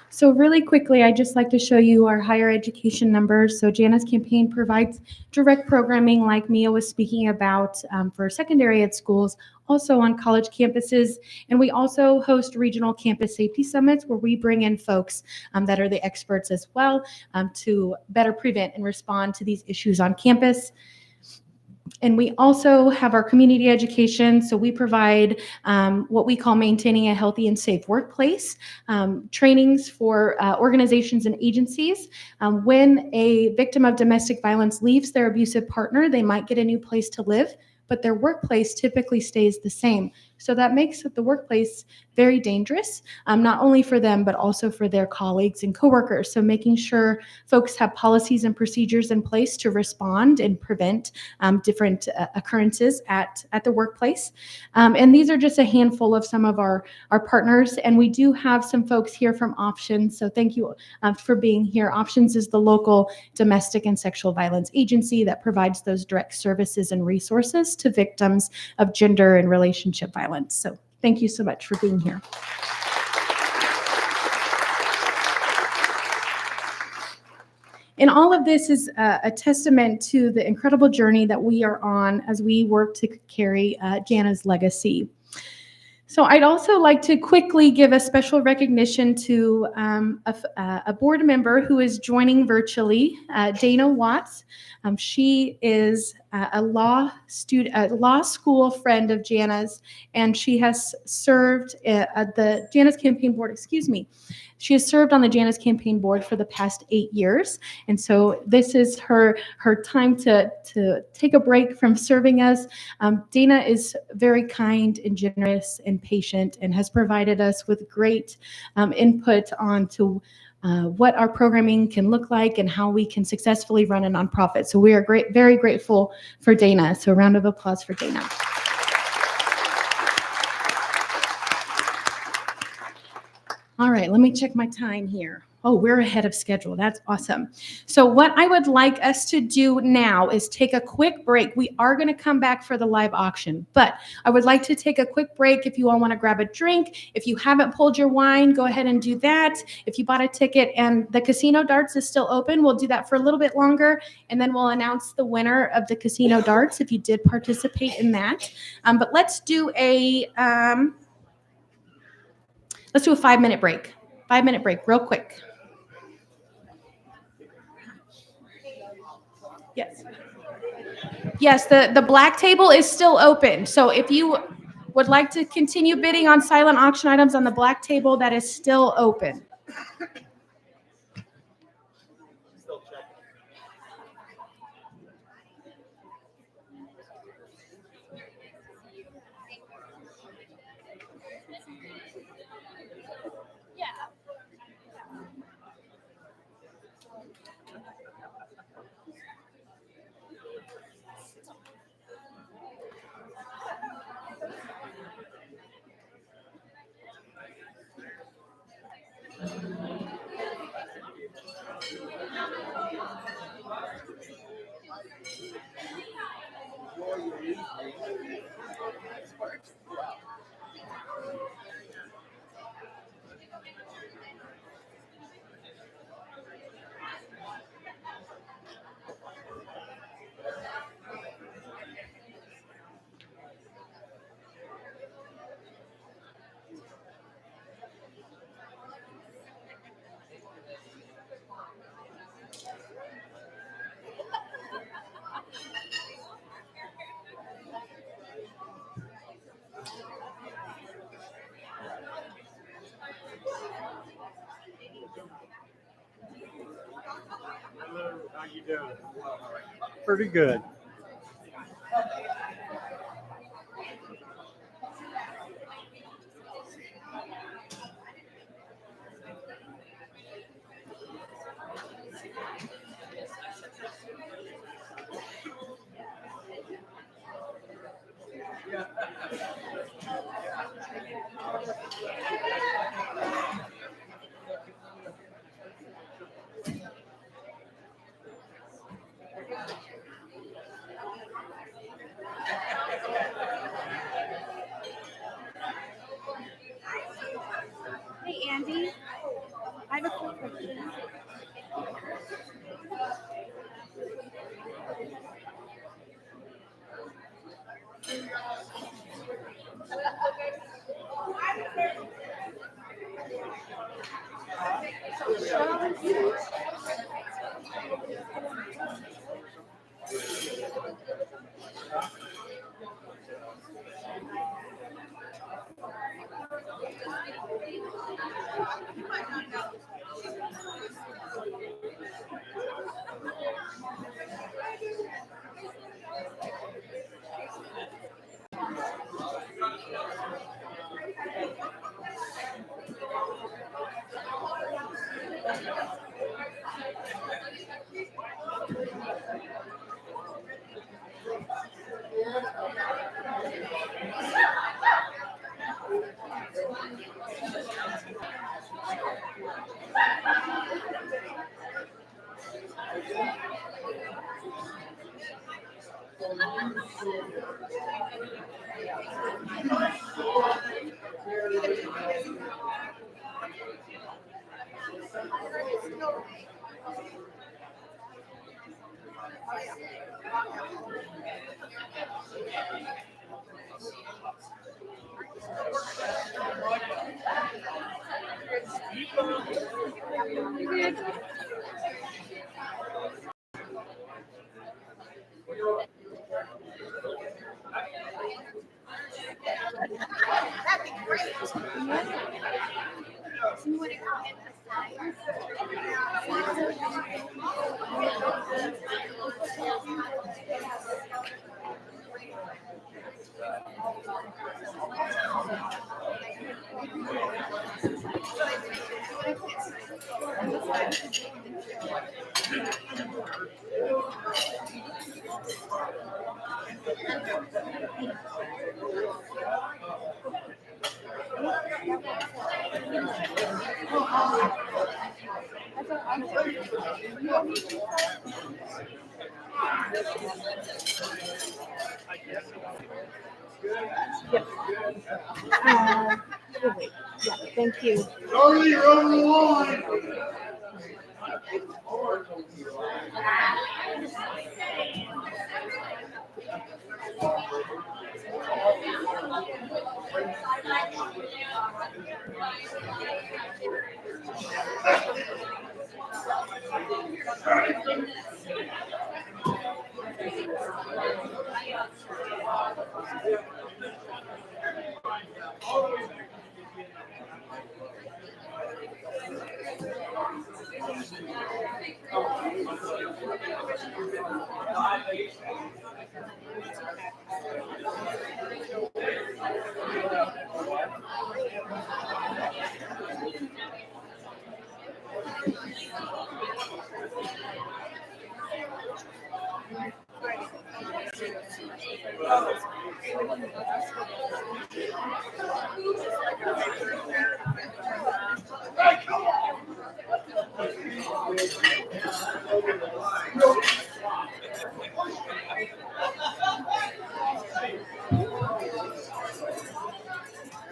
So really quickly, I'd just like to show you our higher education numbers. So Jana's campaign provides direct programming like Mia was speaking about for secondary ed schools, also on college campuses. And we also host regional campus safety summits where we bring in folks that are the experts as well to better prevent and respond to these issues on campus. And we also have our community education. So we provide what we call maintaining a healthy and safe workplace, trainings for organizations and agencies. When a victim of domestic violence leaves their abusive partner, they might get a new place to live, but their workplace typically stays the same. So that makes the workplace very dangerous, not only for them, but also for their colleagues and coworkers. So making sure folks have policies and procedures in place to respond and prevent different occurrences at the workplace. And these are just a handful of some of our partners. And we do have some folks here from Options. So thank you for being here. Options is the local domestic and sexual violence agency that provides those direct services and resources to victims of gender and relationship violence. So thank you so much for being here. And all of this is a testament to the incredible journey that we are on as we work to carry Jana's legacy. So I'd also like to quickly give a special recognition to a board member who is joining virtually, Dana Watts. She is a law school friend of Jana's, and she has served at the Jana's campaign board. Excuse me. She has served on the Jana's campaign board for the past 8 years, and so this is her time to take a break from serving us. Dana is very kind and generous and patient, and has provided us with great input on to what our programming can look like and how we can successfully run a nonprofit. So we are very grateful for Dana. So a round of applause for Dana. All right, let me check my time here. Oh, we're ahead of schedule. That's awesome. So what I would like us to do now is take a quick break. We are going to come back for the live auction, but I would like to take a quick break. If you all want to grab a drink, if you haven't pulled your wine, go ahead and do that. If you bought a ticket and the casino darts is still open, we'll do that for a little bit longer, and then we'll announce the winner of the casino darts if you did participate in that. But let's do a 5-minute break. 5-minute break, real quick. Yes. Yes, the black table is still open. So if you would like to continue bidding on silent auction items on the black table, that is still open. Hello, how you doing? Pretty good. Hey, Andy, I have a quick question. Wait. Yeah, thank you. Charlie, you're over the line.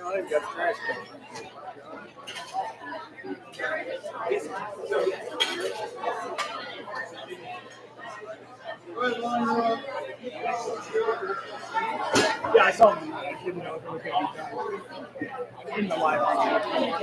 I've got trash can. Yeah, I saw him. I didn't know if it was going to be done. In the library.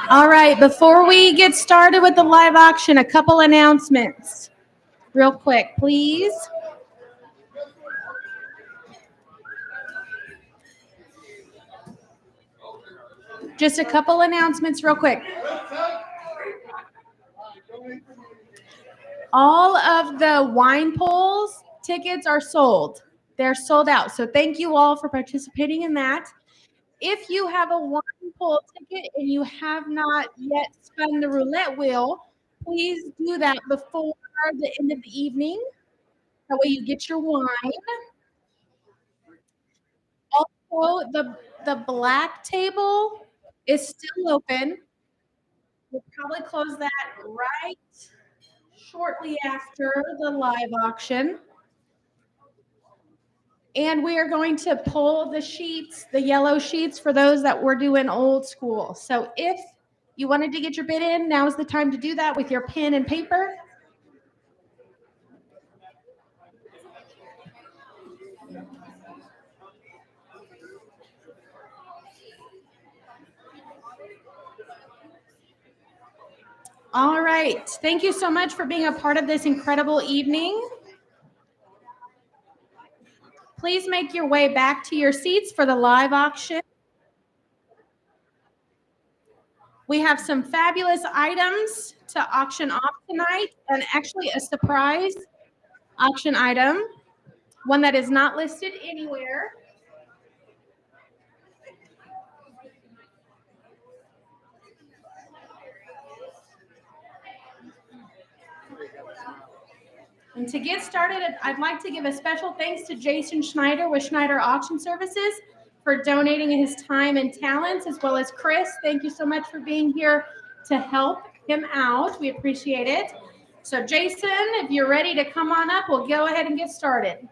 All right, before we get started with the live auction, a couple announcements. Real quick, please. Just a couple announcements real quick. All of the wine pools tickets are sold. They're sold out. So thank you all for participating in that. If you have a wine pool ticket and you have not yet spun the roulette wheel, please do that before the end of the evening. That way you get your wine. Also, the black table is still open. We'll probably close that right shortly after the live auction. And we are going to pull the sheets, the yellow sheets for those that were doing old school. So if you wanted to get your bid in, now's the time to do that with your pen and paper. All right. Thank you so much for being a part of this incredible evening. Please make your way back to your seats for the live auction. We have some fabulous items to auction off tonight, and actually a surprise auction item, one that is not listed anywhere. And to get started, I'd like to give a special thanks to Jason Schneider with Schneider Auction Services for donating his time and talents, as well as Chris. Thank you so much for being here to help him out. We appreciate it. So Jason, if you're ready to come on up, we'll go ahead and get started.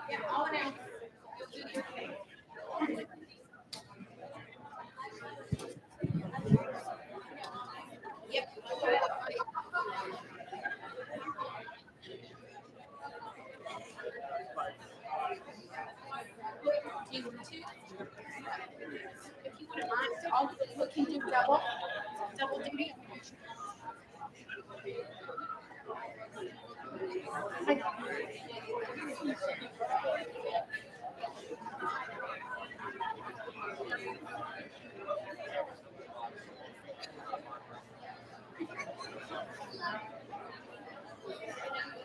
Yeah, I'll announce. Yep. Do you want to? If you wouldn't mind, I'll we can do double duty.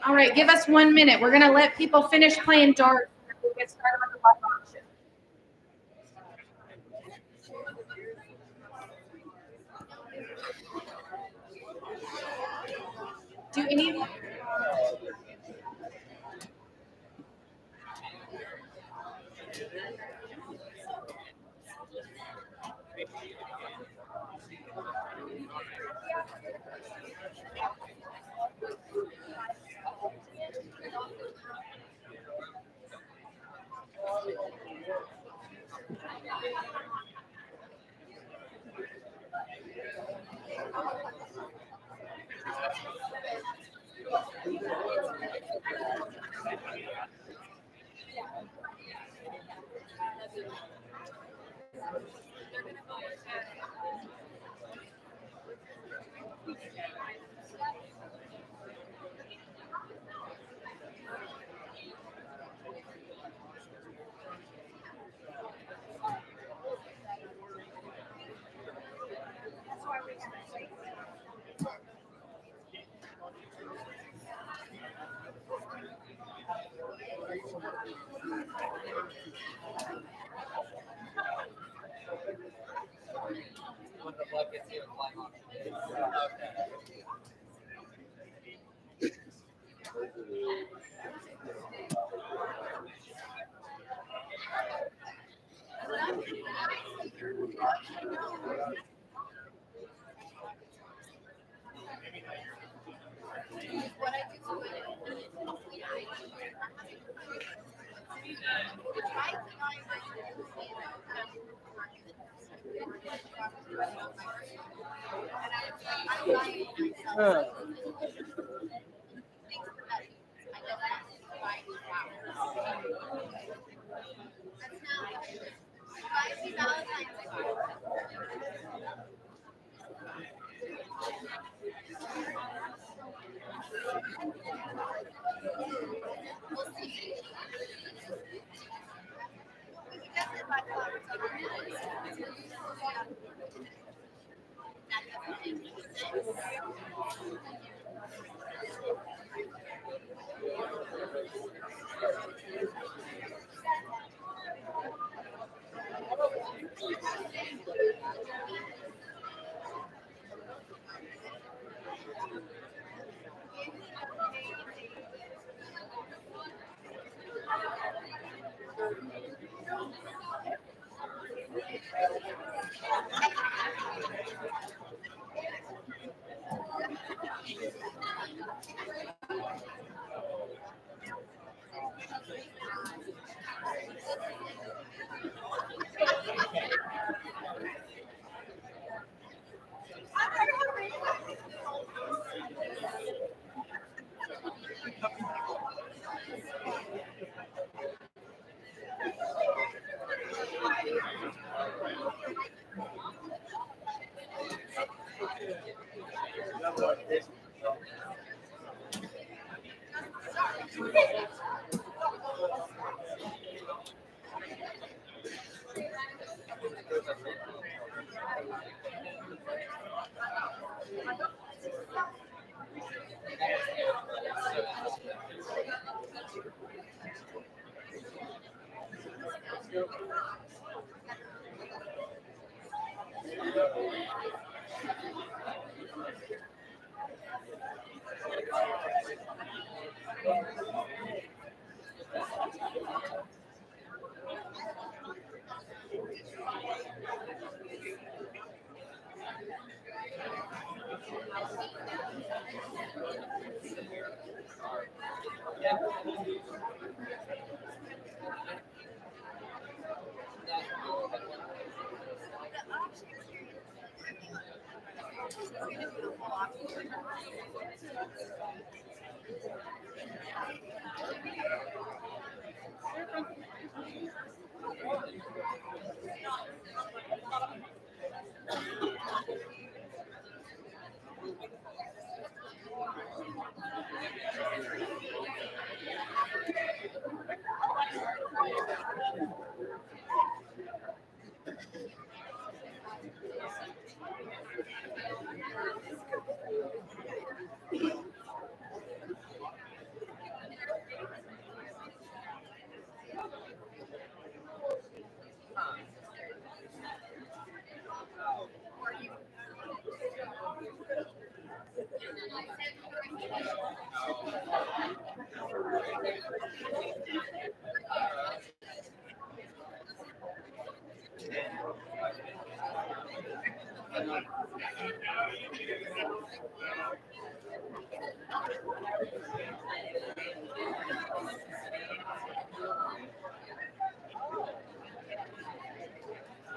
All right, give us 1 minute. We're going to let people finish playing darts and we'll get started on the live auction. Do any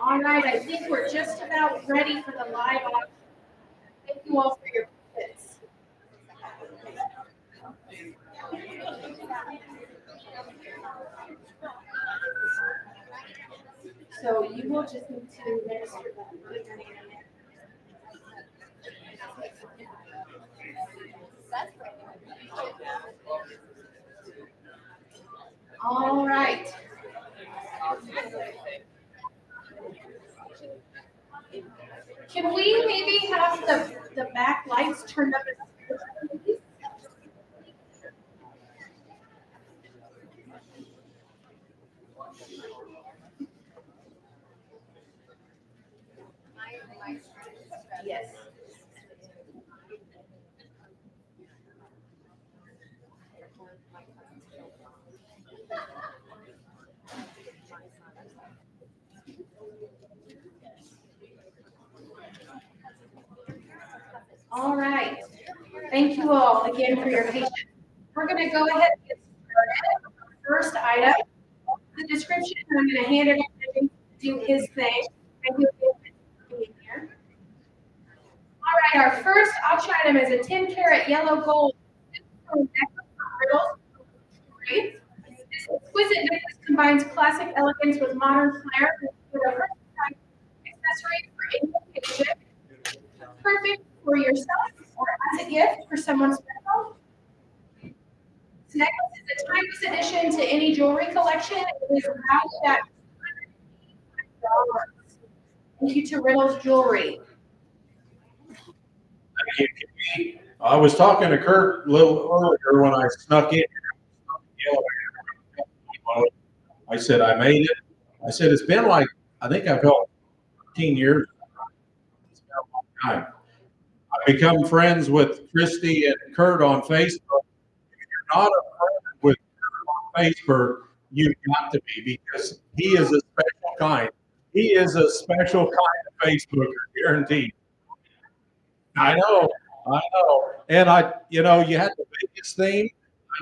All right, I think we're just about ready for the live auction. Thank you all for your patience. So you will just need to register that. Put your name in there. All right. Can we maybe have the back lights turned up? Please? Yes. All right. Thank you all again for your patience. We're going to go ahead and get started. First item, the description, and I'm going to hand it over to him to do his thing. Thank you for being here. All right, our first auction item is a 10-carat yellow gold necklace for riddles. Great. This exquisite necklace combines classic elegance with modern flair with a versatile accessory for any occasion. Perfect for yourself or as a gift for someone special. necklace is a timeless addition to any jewelry collection. It is valued at $200. Thank you to Riddle's Jewelry. I was talking to Kurt a little earlier when I snuck in. I said, I made it. I said, it's been like, I think I've helped 15 years. It's been a long time. I've become friends with Christy and Kurt on Facebook. If you're not a friend with Kurt on Facebook, you've got to be, because he is a special kind. He is a special kind of Facebooker, guaranteed. I know. And you had the Vegas theme.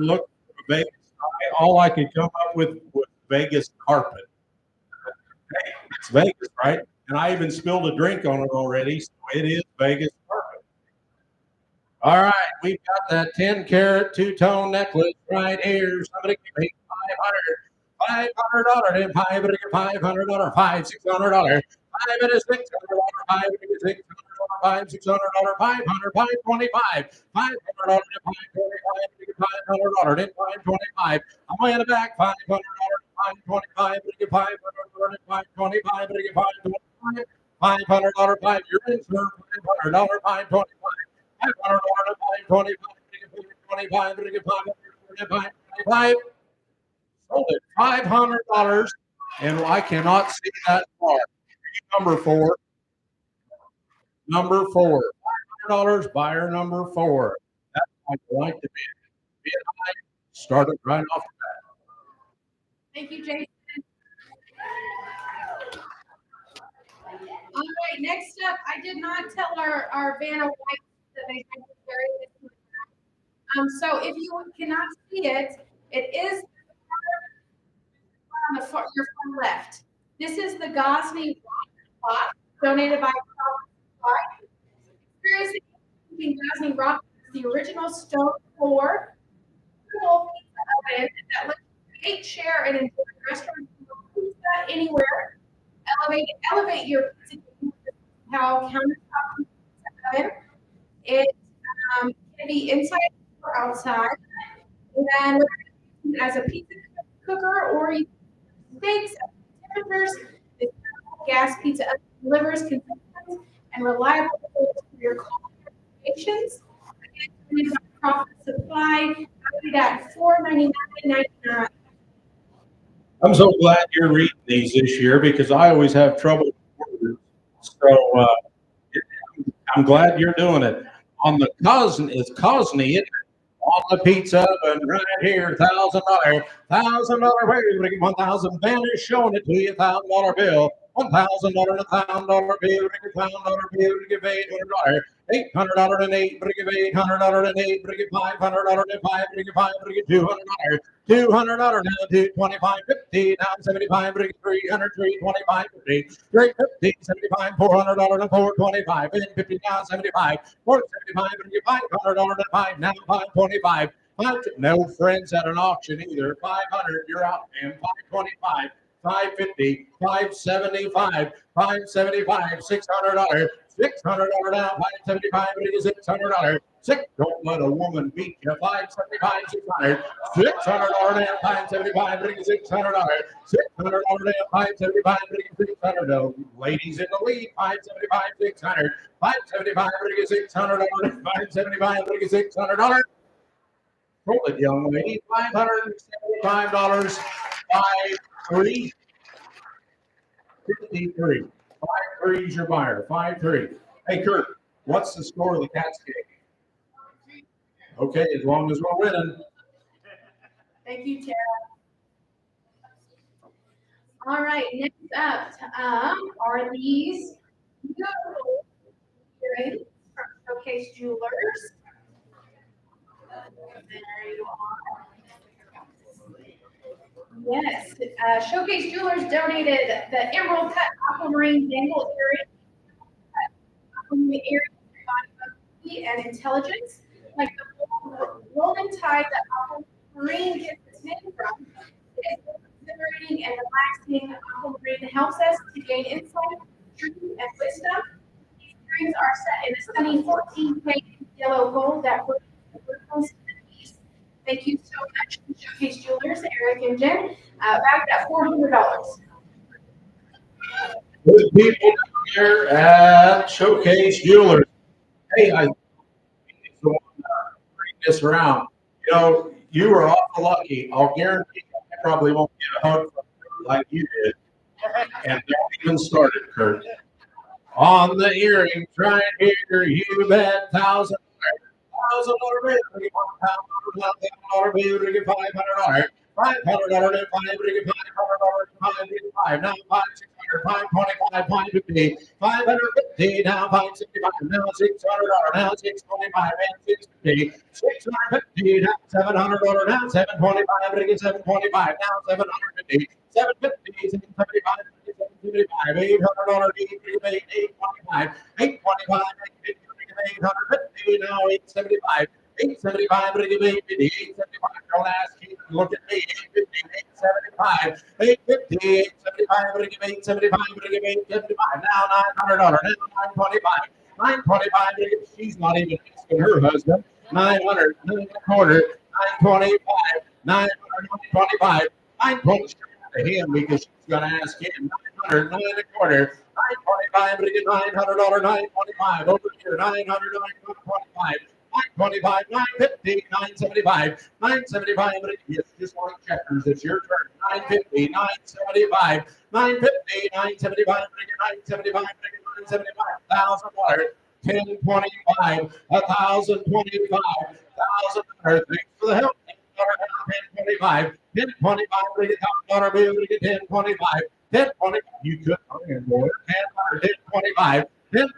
I looked for Vegas. All I could come up with was Vegas carpet. Hey, it's Vegas, right? And I even spilled a drink on it already, so it is Vegas carpet. All right, we've got that 10-carat two-tone necklace right here. Somebody give me $500 and $500, $500, $600, $500, $600, $600, $525, $500, $525, then $525. I'm way in the back, $500, $525, $500, $525, $500, you're in, sir, $500, $525, $500, $525, sold it $500, and I cannot see that far. Number four. $500, buyer number 4. That's what I like to be. Started right off the bat. Thank you, Jason. All right, next up, I did not tell our Vanna White that they had to carry this. So if you cannot see it, it is on your far left. This is the Gosney rock clock donated by Experiencing Gosney rock is the original stone floor pizza oven that lets you create, share, and enjoy restaurant pizza anywhere. Elevate your pizza game with how countertop pizza oven. It can be inside or outside. And then as a pizza cooker or you steaks temperatures, the gas pizza oven delivers consistent and reliable for your qualifications. Again, profit supply, at $499.99. I'm so glad you're reading these this year, because I always have trouble with words. So I'm glad you're doing it. On the Cosney, it's Cosney, isn't it? On the pizza oven right here, $1,000, $1,000, 1,000. Ben is showing it to you, $1,000 bill, $1,000 and $1,000 bill, $1,000 bill, give $800, $800 and $8, bring it $800 and $8, bring it $500 and $5, bring it $5, bring it $200, $200 now, $225, $50, now $75, bring it $300, $325, $50, $350, $75, $400 and $425, and $50 now $75, $475, bring it $500 and $5, now $525. No friends at an auction either. $500, you're out, man. $525, $550, $575, $575, $600, $600 now, $575, $600. Don't let a woman beat you. $575, $600, $600 now, $575, $600, $600 now, $575, $600. No, ladies in the lead, $575, $600, $575, $600, $575, $600. Hold it, young lady. $575, 53. 53. 53 is your buyer. 53. Hey, Kurt, what's the score of the Cats game? Okay, as long as we're winning. Thank you, Tara. All right, next up are these beautiful earrings from Showcase Jewelers. There you are. Yes, Showcase Jewelers donated the Emerald Cut Aquamarine Dangle earring and intelligence, like the rolling tide that aquamarine gets its name from. It is exhilarating and relaxing. Aquamarine helps us to gain insight, truth, and wisdom. These earrings are set in a stunning 14K yellow gold that we're close to the piece. Thank you so much Showcase Jewelers, Eric and Jen, back at $400. Good people here at Showcase Jewelers. Hey, I bring this around. You know, you were awful lucky. I'll guarantee I probably won't get a hug from you like you did. And don't even started, Kurt. On the earrings right here, you bet $1,000 bill to get $1,000 bill to get $500. $500 to $500, $500, now 5, 600, 525, 550, 550, now 565, now $600, now 625, and 650, 650, now $700, now 725, to get 725, now 750, 750, 775, 775, $800, 825, 825, 850, now 875. 875, but give me 875. Don't ask me. Look at me. 850, 875. 850, 875, but give me 875, but give me 875. Now $900. Now 925. 925. She's not even asking her husband. 900. 9 and a quarter. 925. 900. 925. 920 to him because she's going to ask him. 900. 9 and a quarter. 925, but get $900. 925. Over here. 900. 925. 925, 950, 975, 975, but it's just like checkers. It's your turn. 950, 975, 950, 975, 975, 975, $1,000, 1025, 1,025, $1,000. Thanks for the help. 1025, 1025, $1,000 bill to get 1025, 1025. You could earn more. 1025. $10,000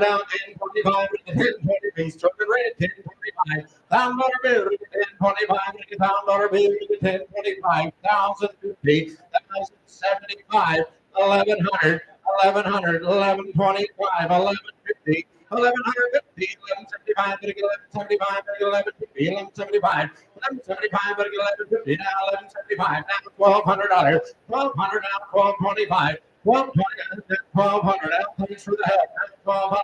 down, 1025, 1020, he's turning red, 1025, $1,000 bill, 1025, $1,000 bill, 1025, 1,050, 1,075, 1,100, 1,100, 1,125, 1,150, 1,150, 1,175, 1,175, 1,150, 1,175, 1,175, 1,150, now 1,175, now $1,200, 1,200, now 1,225. 1,200, 1,200. Thanks for the help. $1,200,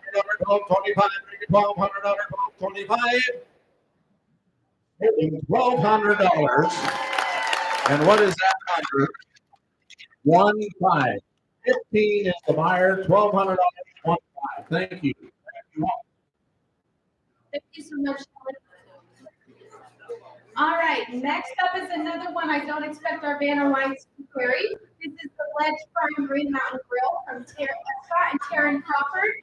1,225, $1,200, 1,225. $1,200. And what is that number? 15. 15 is the buyer. $1,200. 15. Thank you. Thank you so much. All right, next up is another one I don't expect our banner lights to carry. This is the Ledge Prime Green Mountain Grill from Scott and Taryn Crawford.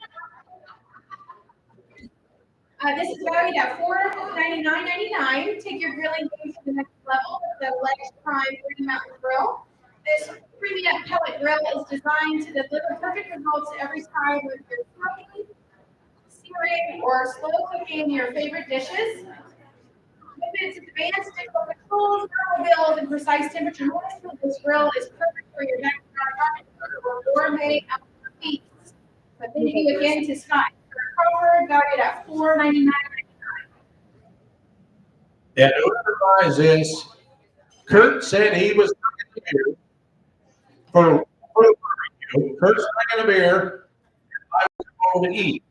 This is valued at $499.99. Take your grilling game to the next level with the Ledge Prime Green Mountain Grill. This premium pellet grill is designed to deliver perfect results every time with your cooking, searing, or slow cooking your favorite dishes. With its advanced digital controls, thermal and precise temperature management, this grill is perfect for your backyard or gourmet outdoor feasts. So thank you again to Scott Crawford, valued at $499.99. And whoever buys this, Kurt said he was drinking a beer for barbecue. Kurt's drinking a beer. I was going to eat.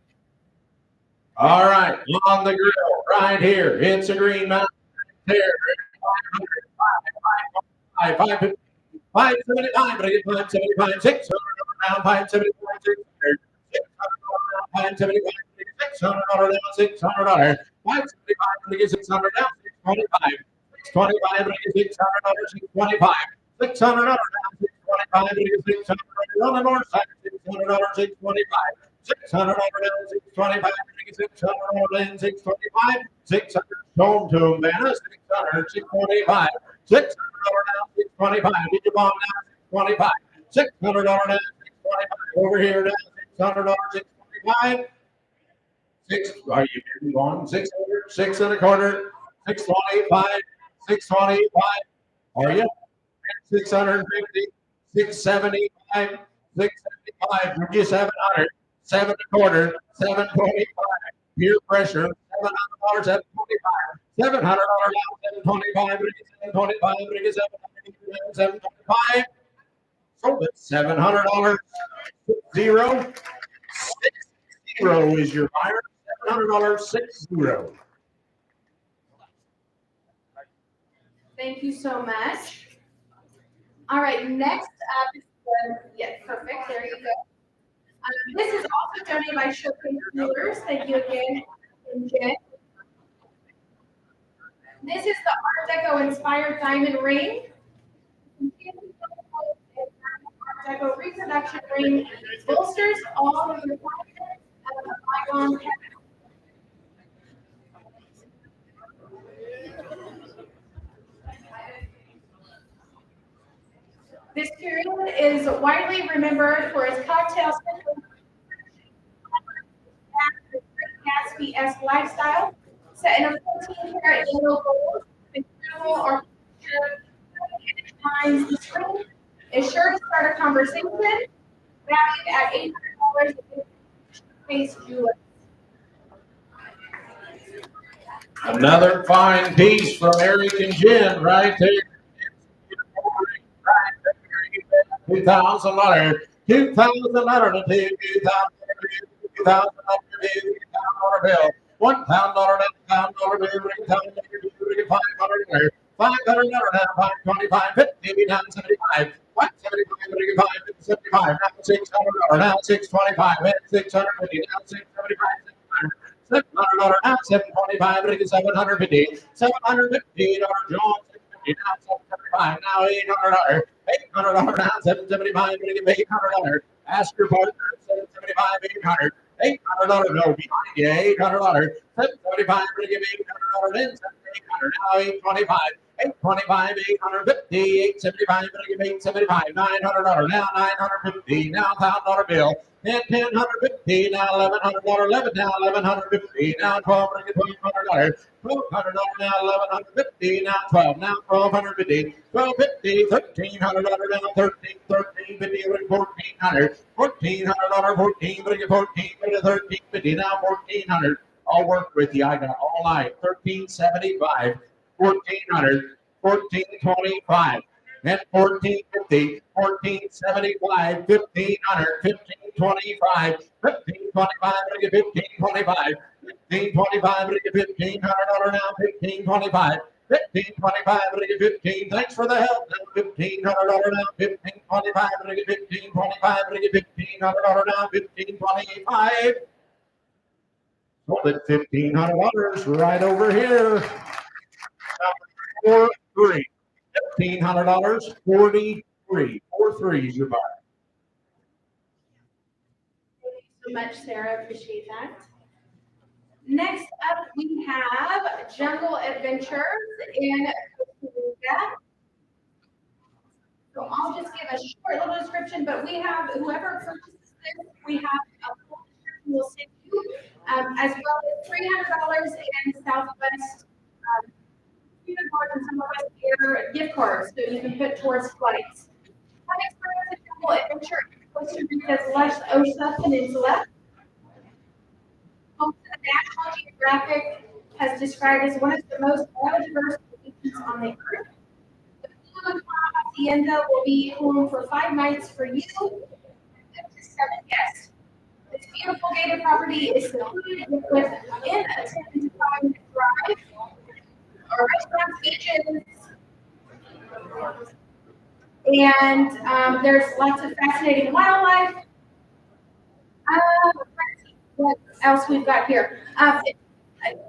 All right, on the grill right here. It's a Green Mountain. There, 500, 550, 575, but I get 575, 600 down, 575, 600, 575, 600 down, 600, 575, but I get 600 down, 625, 625, but I get 600, 625, 600 down, 625, but I get 600 on the north side, 600, 625. 600 down, 625, 600 625, 600 home to Vanna, 600, 625, 600 down, 625, get your bomb down, 625, 600 down, 625, over here down, 600 625, are you getting one? 600, 6 and a quarter, 625, 625, are you? 650, 675, 675, would you 700? 7 and a quarter, 725. Peer pressure, $700, 725. $700 down, 725. 725, 725. So that's $700. 0. 60 is your buyer. $700, 60. Thank you so much. All right, next up is yes, perfect. There you go. This is also donated by Showcase Jewelers. Thank you again, Jen. This is the Art Deco inspired diamond ring. Art Deco reproduction ring bolsters all of your confidence of the bygone past. This period is widely remembered for its cocktail Gatsby-esque lifestyle, set in a 14-karat yellow gold, with beautiful architecture, and the screen is sure to start a conversation, valued at $800 face jewelry. Another fine piece from Eric and Jen right there. $2,000, $2,000, $2,000 bill, $1,000, $1,000 bill, $500, $500 now, $525, $50, now $75, $175, $75, now $600, now $625, $650, now $675, $700 now $725, $750, $750 John. Now $775, now $800, $800 now $775, $800. Ask your partner, $775, $800, $800 no behind you, $800, $775, $800, then $800, now $825, $825, $850, $875, $875, $900, now $950, now $1,000 bill. $1,050, now $1,100, $11, now $1,150, now $1,200, $1,200, now $1,150, now $12, now $1,250, $1,250, $1,300, now $1,350, $1,400, $1,400, $1,450, now $1,450. I'll work with you. I got all night. $1,375, $1,400, $1,425. And $1,450, $1,475, $1,500, $1,525, $1,525, $1,525, $1,525, $1,500 now, $1,525, $1,525, $1,500. Thanks for the help. Now $1,500 now, $1,525, $1,525, $1,500 now, $1,525. Sold it $1,500 right over here. 4-3. $1,500, 43. 4 threes, you're buying. Thank you so much, Sarah. Appreciate that. Next up, we have Jungle Adventures in Costa Rica. So I'll just give a short little description, but we have, whoever purchases this, we have a full description we'll send you, as well as $300 in Southwest and some of us here gift cards so you can put towards flights. Come experience a jungle adventure in Costa Rica's lush Osa Peninsula. Home to the National Geographic has described as one of the most biodiverse regions on the earth. The Blue Hacienda will be home for 5 nights for you, up to 7 guests. This beautiful gated property is secluded within a 10 to 5 minute drive. Our restaurants, beaches, and there's lots of fascinating wildlife. Let's see what else we've got here.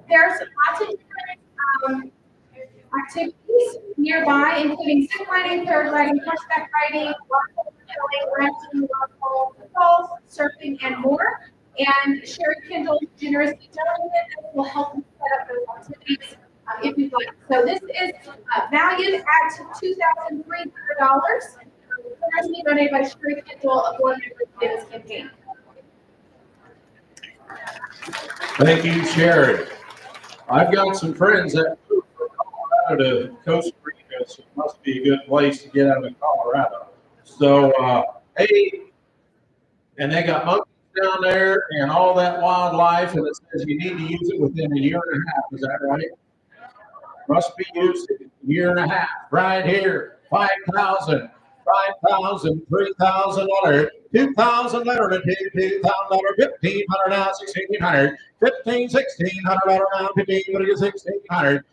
There's lots of different activities nearby, including zip lining, paragliding, horseback riding, waterpolo, rafting, football, surfing, and more. And Sherry Kendall generously donated and will help you set up those activities. If you'd like. So this is valued at $2,300. Generously donated by Sherry Kendall, a board member of this campaign. Thank you, Sherry. I've got some friends that moved from Colorado to Costa Rica, so it must be a good place to get out of Colorado. So, hey, and they got monkeys down there and all that wildlife, and it says you need to use it within a year and a half. Is that right? Must be used in a year and a half. Right here, $5,000, $5,000, $3,000, $2,000, $2,000, $1,500 now, $1,600, $1,600 now, $1,500, $1,600,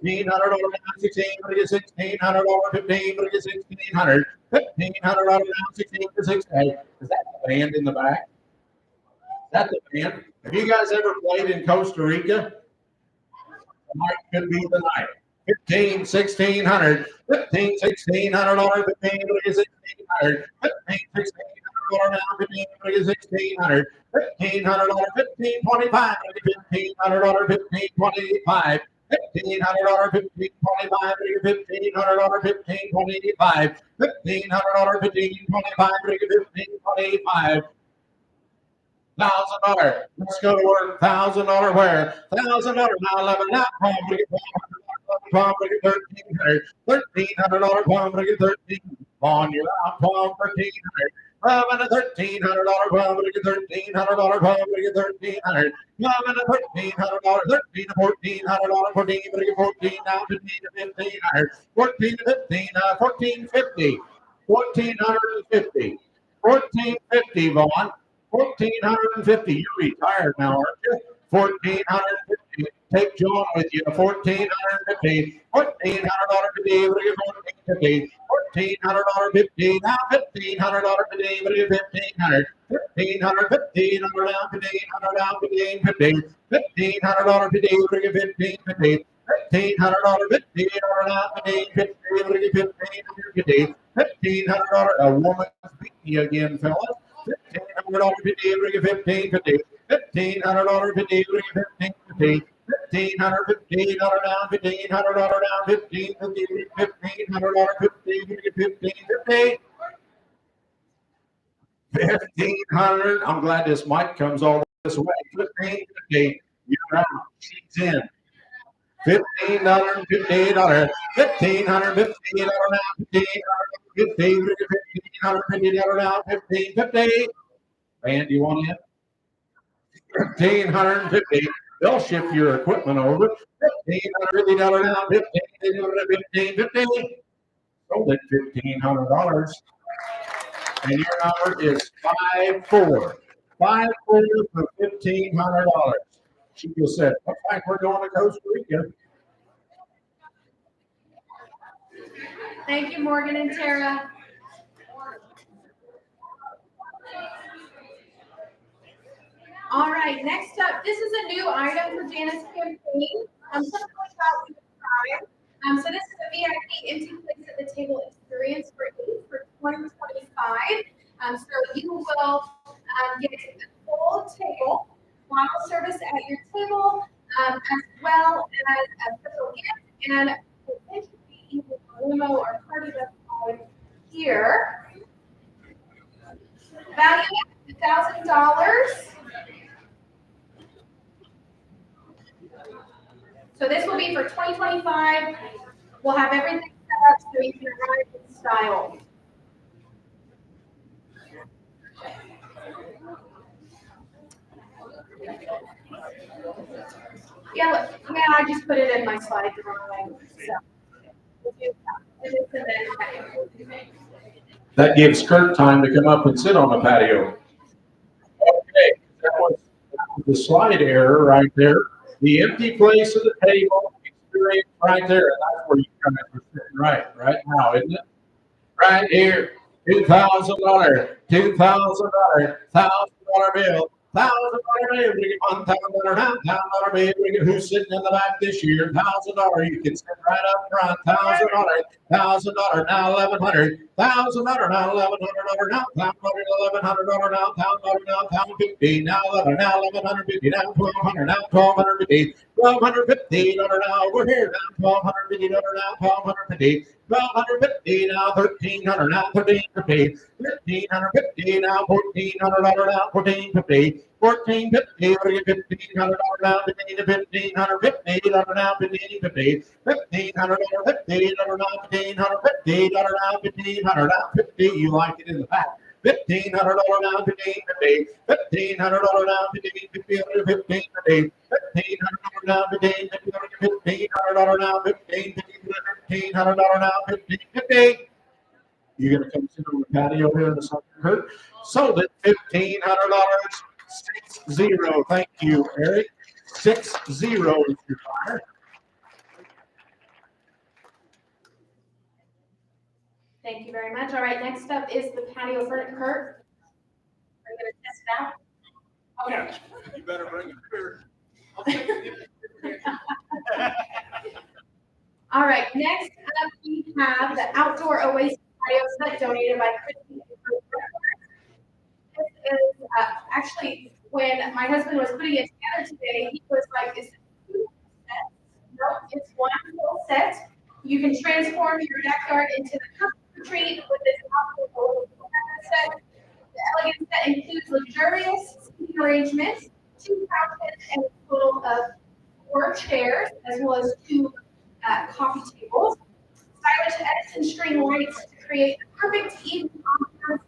$1,500 down, 16, bring it $1,600, 15, bring it 1,600, $1,500 down, 16 to 16. Is that the band in the back? Is that the band? Have you guys ever played in Costa Rica? Tonight could be the night. 15, 1,600, 15, $1,600, 15, bring it 1,600, 15, $1,600 down, 15, bring it 1,600, $1,500, 15, 25, $1,500, 15, 25. $1,500, 15, 25, $1,500, 15, 25, $1,500, 15, 25, $15, 25. $1,000. Let's go to work. $1,000 where? $1,000 now 11 now. Palm, bring it $1,200, bring it 1,300. $1,300 palm, bring it 13. On your out, palm 1,300. $1,300 palm, bring it $1,300 palm, bring it 1,300. $1,300, 13 to $1,400, 14, bring it 14 now 15 to 1,500. 14 to 15 now 1,450. 1,450. 1,450, Vaughn. 1,450. You're retired now, aren't you? 1,450. Take John with you. 1,450. $1,400 today. Bring it 1,450. $1,400 50. Now $1,500 today. Bring it 1,500. $1,500. $1,500 down today. $1,500 down today. $1,500 today. Bring it 1,550. $1,500. $1,500 down today. $1,500. Bring it 1,500 today. $1,500. A woman's beating you again, fellas. $1,500 today, bring it 1,550. $1,500 today, bring it 1,550. $1,550 down, $1,500 down, $1,550, $1,500, $1,550, bring it 1,550. 1,500. I'm glad this mic comes all this way. 1,550. You're out. She's in. $1,500, $1,500, $1,500, $1,500 now, $1,500, $1,550 now, $1,550. Man, do you want in? $1,550. They'll ship your equipment over. $1,550 now, $1,550. Sold at $1,500. And your number is 54. 54 for $1,500. She just said, looks like we're going to Costa Rica. Thank you, Morgan and Tara. All right, next up, this is a new item for Jana's campaign. Something about we tried. So this is a VIP empty place at the table experience for 2025. So you will get a full table, bottle service at your table, as well as a special gift and potentially even a limo or party bus here. Value $1,000. So this will be for 2025. We'll have everything set up so you can arrive in style. Yeah, I just put it in my slide the wrong way. So we'll do that. That gives Kurt time to come up and sit on the patio. Okay, that was the slide error right there. The empty place at the table experience right there. That's where you come in for sitting right now, isn't it? Right here. $2,000, $2,000, $1,000 bill. $1,000 bill, bring it $1,000 down, $1,000 bill, bring it. Who's sitting in the back this year? $1,000, you can sit right up front. $1,000, $1,000, now $1,100, $1,000, now $1,100, now $1,100, now $1,000, now $1,050, now $1,100, now $1,150, now $1,200, now $1,250, $1,250, now over here, now $1,250, now $1,250. $1,250 now, $1,300 now, $1,350, $1,350 now, $1,400 now, $1,450, $1,450, $1,500 now, $1,550 now, $1,500 now, $1,550, $1,500 now, $1,550 now, $1,500 now, $50. You like it in the back. $1,500 now, $1,550, $1,500 now, $1,550, $1,550, $1,500 now, $1,550, $1,500 now, $1,550, $1,500 now, $1,550. You're gonna come sit on the patio here in the sun. Kurt sold it $1,500. 60. Thank you, Eric. 60 is your buyer. Thank you very much. All right, next up is the patio for Kurt. Are you gonna test it out? Okay. You better bring a beer. All right, next up we have the outdoor oasis patio set donated by Christy. This is actually when my husband was putting it together today, he was like, "Is it two sets?" No, it's one full set. You can transform your backyard into the comfort retreat with this outdoor set. The elegant set includes luxurious seating arrangements, two couches, and a total of 4 chairs, as well as 2 coffee tables. Stylish Edison string lights to create the perfect evening ambiance.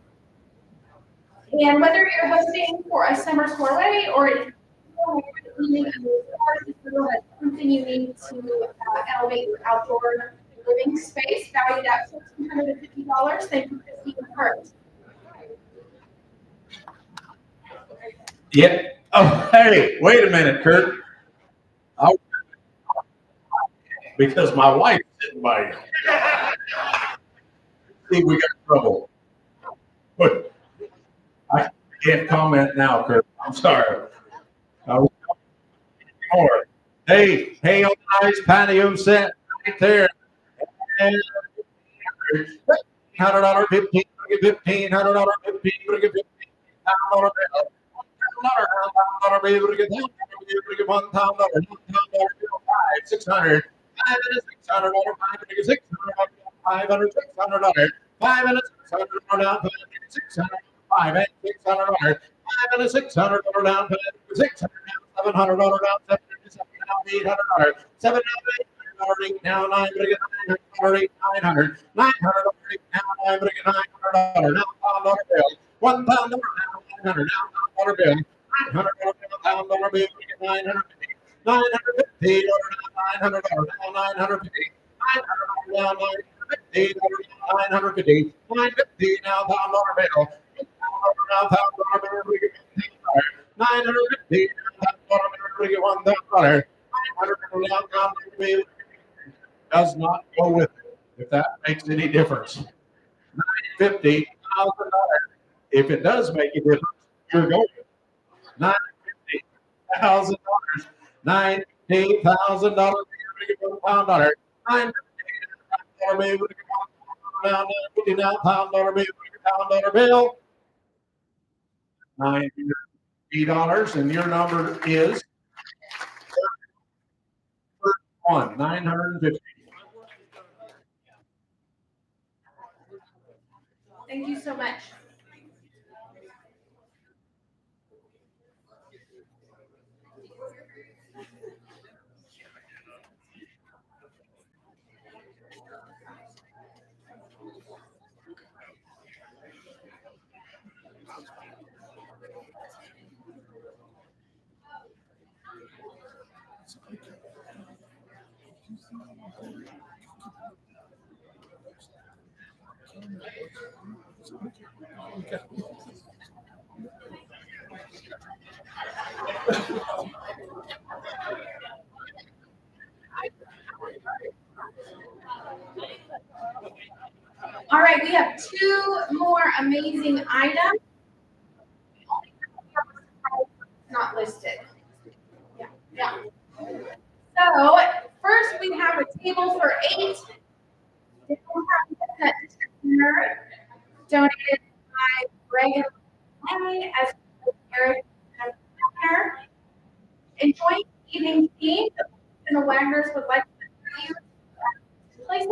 And whether you're hosting for a summer soiree or an evening of the stars, this little has something you need to elevate your outdoor living space, valued at $1,450. Thank you, Christine Hurt. Yeah. Oh, hey, wait a minute, Kurt. I, because my wife's sitting by you. See, we got trouble. But I can't comment now, Kurt. I'm sorry. I was more. Hey, on the nice patio set right there. And $100, 15, $1,500, 15, $15, $1,000 bill. $1,000 bill to get $1,000 bill to get $1,000, $1,000 bill, 600, $500, $600, $500, $600, $500, $600 down payment, $600, $500, $600, $500, $600 down payment, $600, $700 down, $800, $700, $8 now $900, $800, $900, $900 now $900, $900 now $1,000 bill, $1,000 now $900 now $1,000 bill, $900 now $1,000 bill, $950, $950 now $900 now $950, $900 now $950, $950, $950 now $1,000 bill, $1,000 now $1,000 bill, $950 now $1,000 bill, does not go with it, if that makes any difference. $950,000. If it does make a difference, you're going. $950,000. $90,000. $1,000. $950,000 now $1,000 bill. $90, and your number is 950. Thank you so much. All right, we have 2 more amazing items. Not listed. Yeah. So first we have a table for 8. Donated by Greg and Lenny as Eric and Wagner. Enjoying the evening tea, and the Wagners would like to place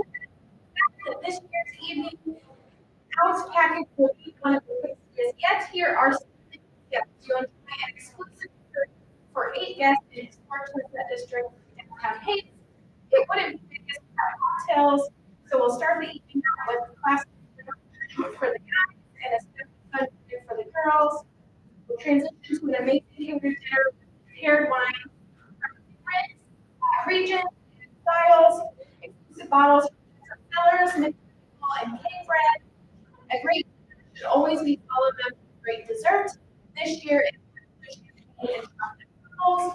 that this year's evening house package will be one of the quickest yet. Here are some tips to enjoy an exclusive for 8 guests in Historic Sunset District in downtown Hayes. It wouldn't be just cocktails, so we'll start the evening out with classic for the guys and a special fun for the girls. We'll transition to an amazing dinner with prepared wine from different regions, styles, exclusive bottles from cellars, mixed and cake bread. A great should always be followed up with great dessert. This year it's champagne and chocolate truffles.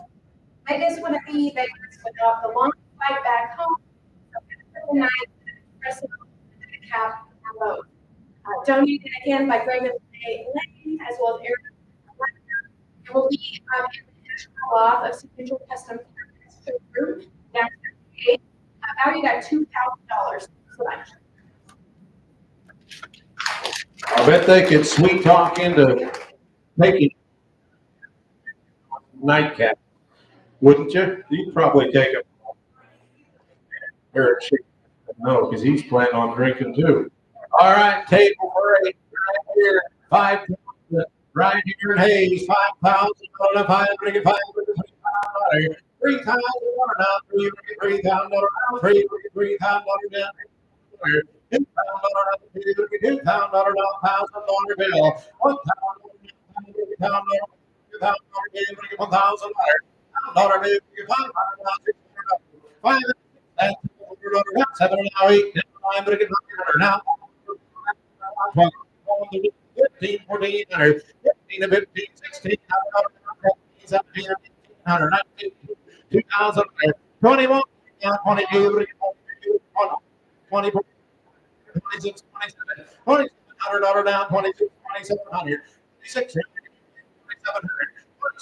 Vegas wouldn't be Vegas without the long flight back home. So the night, espresso, and a cab both. Donated again by Greg and Lane, as well as Eric. It will be in the national law of signature custom room downstairs, valued at $2,000 selection. I bet they could sweet talk into making nightcap, wouldn't you? You'd probably take a Eric shake. No, because he's planning on drinking too. All right, table for 8 right here. 5,000 right here in Hayes. 5,000 on 500, 500, 3,000 now. 3,000 now. 3,000 down. $2,000 now. $1,000 bill. $1,000 bill. $5 7 now 8 9 now 15 14 15 15 16 17 19 2000 21 22 24 26 27 $2,700 down 26 $2,700 26 $2,700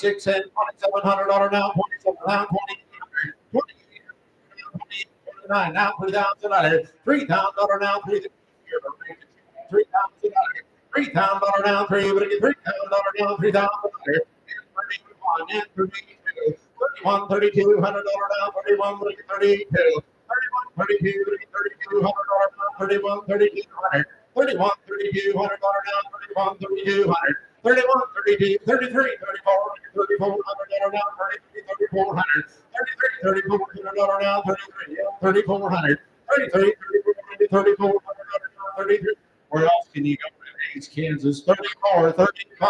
and $2,700 now 27 down 20 now $3,000 $3,000 now $3,000 $3,000 now $3,000 now $3,000 $31 $3,200 now $31 $32 $31 $32 $32 $31 $32 $31 $32 $31 $32 $31 $32 $33 $34 $34 now $33 $34 $34 now $33 $34 $33 $34 Where else can you go in Hayes, Kansas? 34 35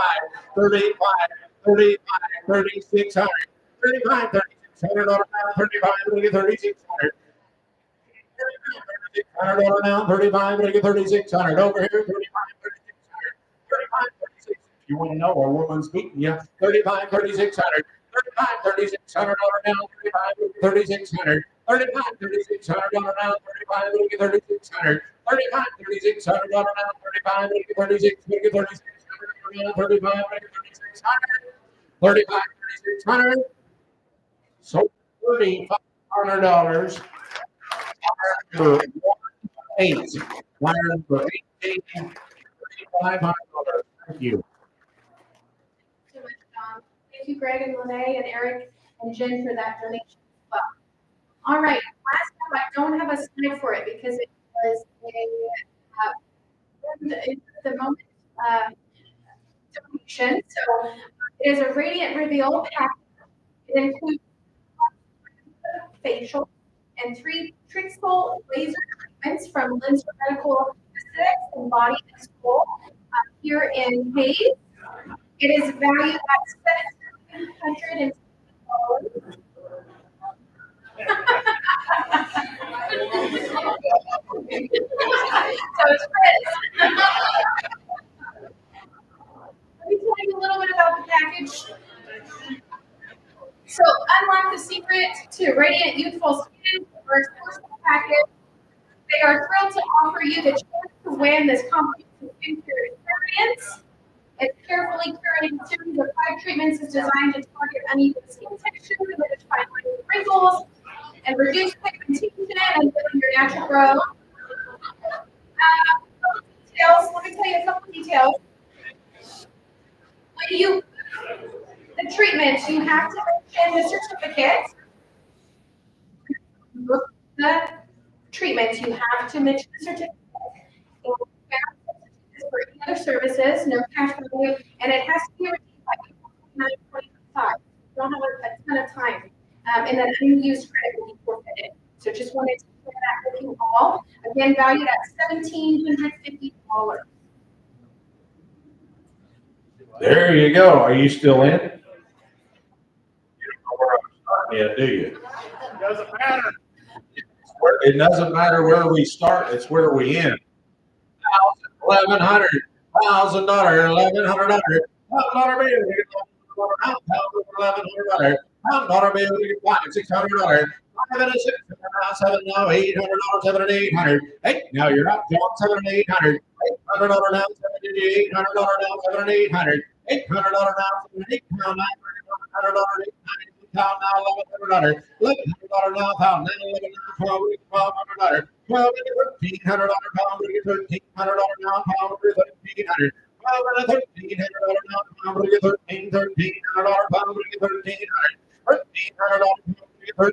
35 35 3600 35 3600 now 35 3600 $3600 now 35 3600 over here 35 3600 35 36 if you want to know a woman's beating you 35 3600 35 3600 now 35 3600 35 3600 now 35 3600 35 3600 now 35 36 3600 35 3600 3600 so $3,500 for 8 wired for 18 $3,500 thank you. Thank you, Greg and Lene and Eric and Jen for that donation as well. All right, last time I don't have a slide for it because it was the moment donation. So it is a Radiant Reveal package. It includes facial and 3 Trixel laser treatments from Lens Medical Aesthetics and Body and Soul here in Hayes. It is valued at $1,750. So it's Chris. Let me tell you a little bit about the package. So unlock the secret to radiant youthful skin or exclusive package. They are thrilled to offer you the chance to win this comprehensive skincare experience. It's carefully curated series of 5 treatments is designed to target uneven skin texture, identify wrinkles, and reduce pigmentation and build your natural growth. Details. Let me tell you a couple details. When you the treatment, you have to mention the certificate. Look at the treatment, you have to mention the certificate. For any other services, no cash value, and it has to be received by 9:25. You don't have a ton of time, and then unused credit will be forfeited. So just wanted to share that with you all. Again, valued at $1,750. There you go. Are you still in? You don't know where I'm starting yet, do you? Doesn't matter. It doesn't matter where we start, it's where we end. $1,100, $1,000, $1,100, $1,000 bill, $1,100, $1,000 bill, $600, 5 and a 6, now 7, now $800, 7 and 800. Hey, now you're up, John, 7 and 800. $800 now, $7 now, 7 and 800. $800 now, 7 and 8 pound, $900, pound now, $1,100. $1,100 now, pound, $911 now, $1,200. $1,300 pound, $1,300 now, pound, $1,300. $1,300 now, pound, $1,300 pound, $1,300.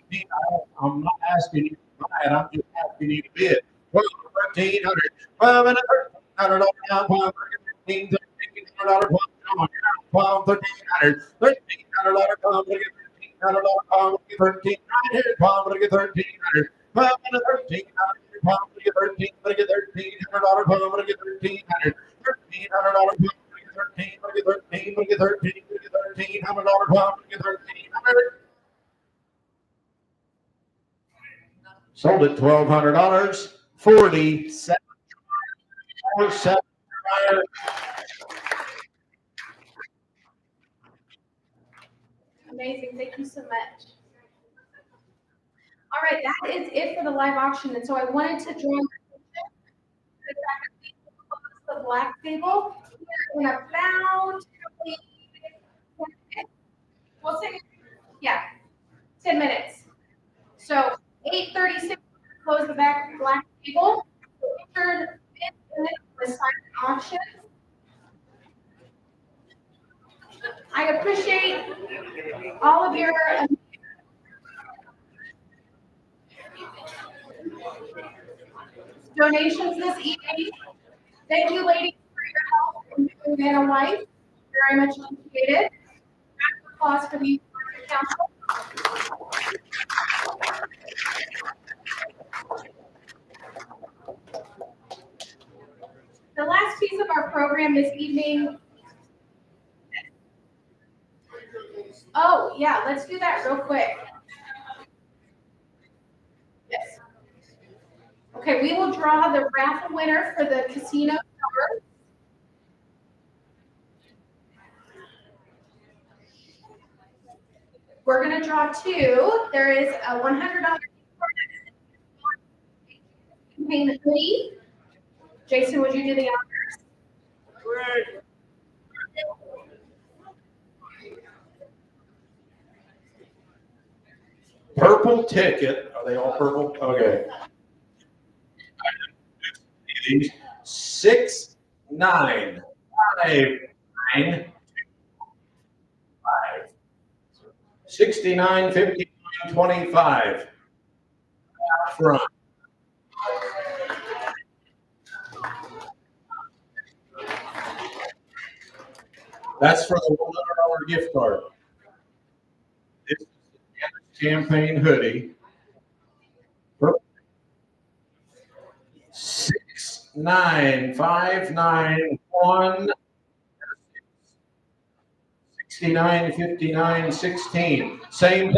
I'm not asking you to buy it. I'm just asking you to bid. $1,300. $1,300 now, pound, $1,300 pound, $1,300. $1,300 pound, $1,300 pound, $1,300 pound, $1,300. $1,300 pound, $1,300 pound, $1,300. $1,300 pound, $1,300. Sold at $1,200. 47. Amazing. Thank you so much. All right, that is it for the live auction. And so I wanted to draw your attention to the fact that we will close the black table here in about 10 minutes. We'll say, yeah, 10 minutes. So 8:36, close the black table. Richard, the silent auction. I appreciate all of your donations this evening. Thank you, ladies, for your help in doing Man and Wife. Very much appreciated. Round of applause for the council. The last piece of our program this evening. Oh, yeah, let's do that real quick. Yes. Okay, we will draw the raffle winner for the casino tower. We're going to draw two. There is a $100 campaign hoodie. Jason, would you do the honors? Great. Purple ticket. Are they all purple? Okay. These 6, 9, 5, 9, 5, 69, 59, 25. Out front. That's for the $100 gift card. This is the campaign hoodie. 6, 9, 5, 9, 1, 69, 59, 16. Same day.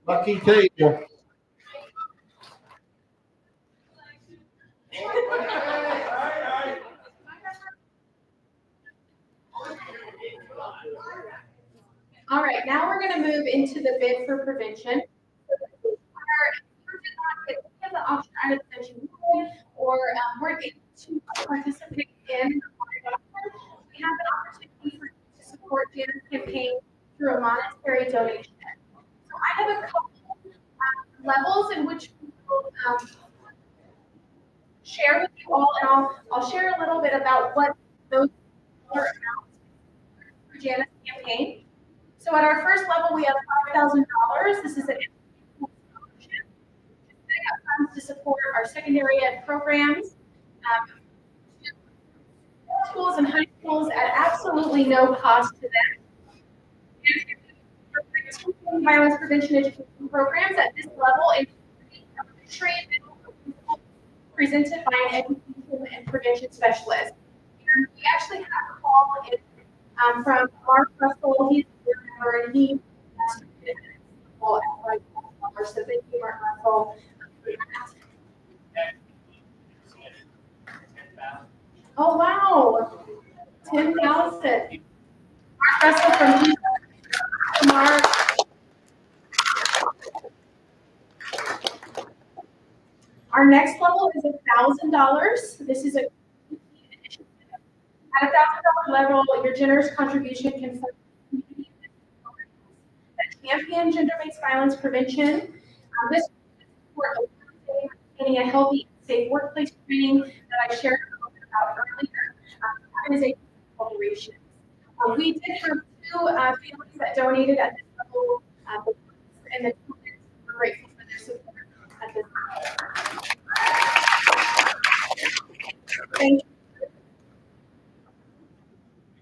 Lucky table. All right, now we're going to move into the bid for prevention. If the auction items that you wanted or weren't able to participate in the auction, we have an opportunity for you to support Jana's campaign through a monetary donation. So I have a couple levels in which we will share with you all, and I'll share a little bit about what those dollar amounts for Jana's campaign. So at our first level, we have $5,000. This is an scholarship funds to support our secondary ed programs, schools and high schools at absolutely no cost to them. And violence prevention education programs at this level is presented by an education and prevention specialist. And we actually have a call in, from Mark Russell. He's a board member, and he so thank you, Mark Russell. Oh wow, 10,000. Mark Russell from Mark. Our next level is $1,000. This is a at $1,000 level, your generous contribution can fund community that champion gender-based violence prevention. This support getting a healthy, safe workplace training that I shared a little bit about earlier. Organization corporations. We did have two families that donated at this level, and the we're grateful for their support at this time. Thank you.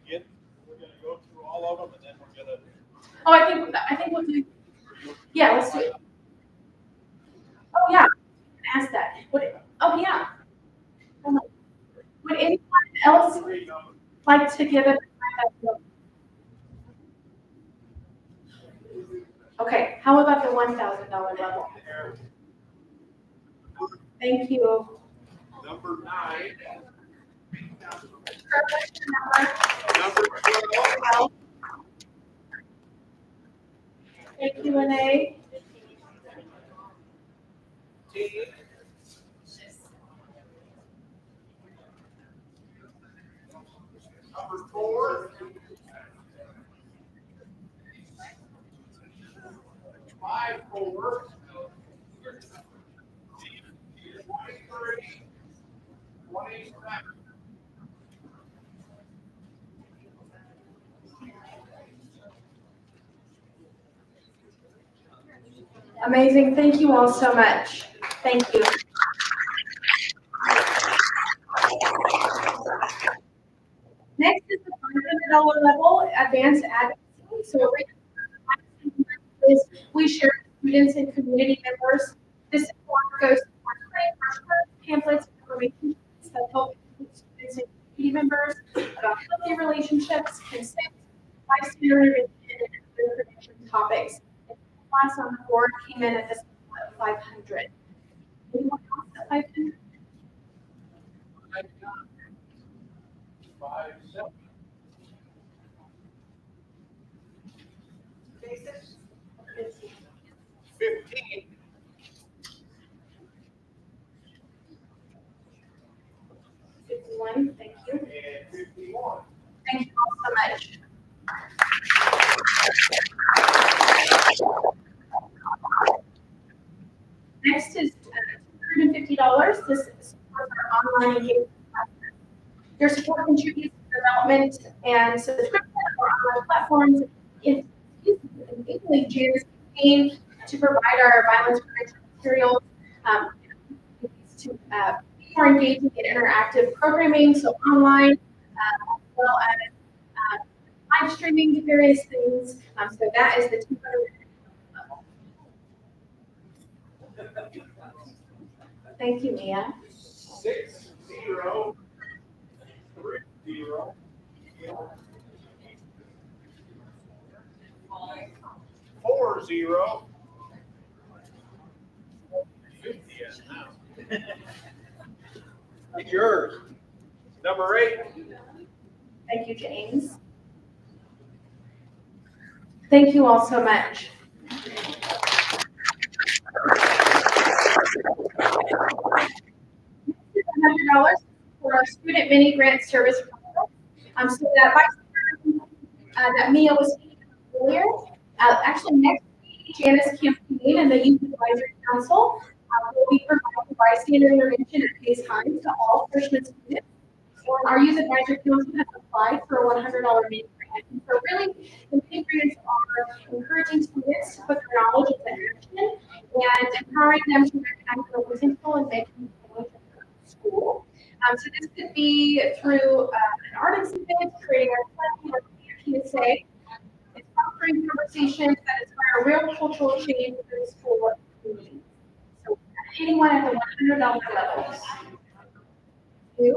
Again, we're gonna go through all of them and then we're gonna. Oh, I think we'll do. Yeah, let's do it. Oh yeah, ask that. Oh yeah. Would anyone else like to give it? Okay, how about the $1,000 level? Thank you. Number 9. Number 12. Thank you, Renee. Number 4. 5-4. 23. 27. Amazing. Thank you all so much. Thank you. Next is the $500 level, advanced advocacy. So we share with students and community members. This support goes to pamphlets, information that help students and community members about healthy relationships, consent, bystander intervention, and other prevention topics. The class on the board came in at this 500. Anyone else at 500? 5, 7. Basics. 15. 51. Thank you. And 51. Thank you all so much. Next is $250. This supports our online engagement platform. Your support contributes to the development and subscription of our online platforms, including Jana's campaign to provide our violence prevention materials, to be more engaging and interactive programming, so online, as well as live streaming to various things. So that is the 200. Thank you, Mia. 6, 0, 3, 0. 4, 0. 50 now. It's yours. Number 8. Thank you, James. Thank you all so much. $100 for our student mini grant service program. So that Mia was speaking about earlier. Actually, next week, Jana's campaign and the Youth Advisory Council will be providing bystander intervention at Case High to all freshman students. Our Youth Advisory Council has applied for a $100 mini grant. And so really, the mini grants are encouraging students to put their knowledge into action and empowering them to recognize their potential and make change in school. So this could be through an art exhibit, creating a plan, or PSA. It's fostering conversations that inspire real cultural change within the school community. So anyone at the $100 level. You?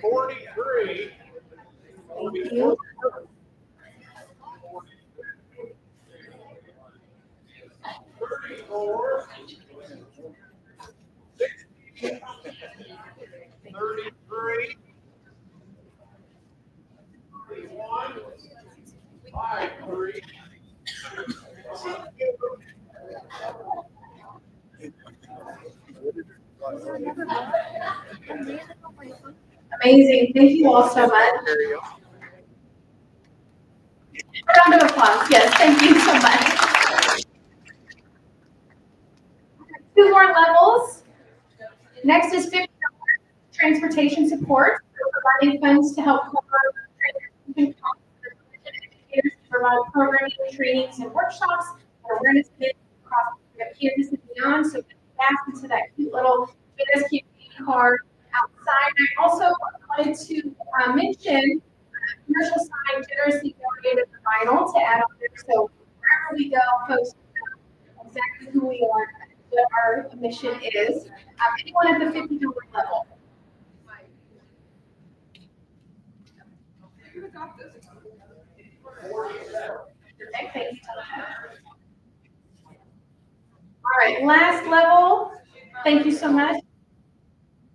43. Thank you. 34. 60. 33. 41. 5, 3. Amazing. Thank you all so much. A round of applause. Yes, thank you so much. Two more levels. Next is $50 transportation support. We're providing funds to help cover transportation costs for educators to provide programming, trainings, and workshops and awareness events across campus and beyond. So get back into that cute little Jana's campaign card outside. I also wanted to mention commercial sign generously donated the vinyl to add on there. So wherever we go, folks know exactly who we are, what our mission is. Anyone at the $50 level? Okay, thanks. All right, last level. Thank you so much.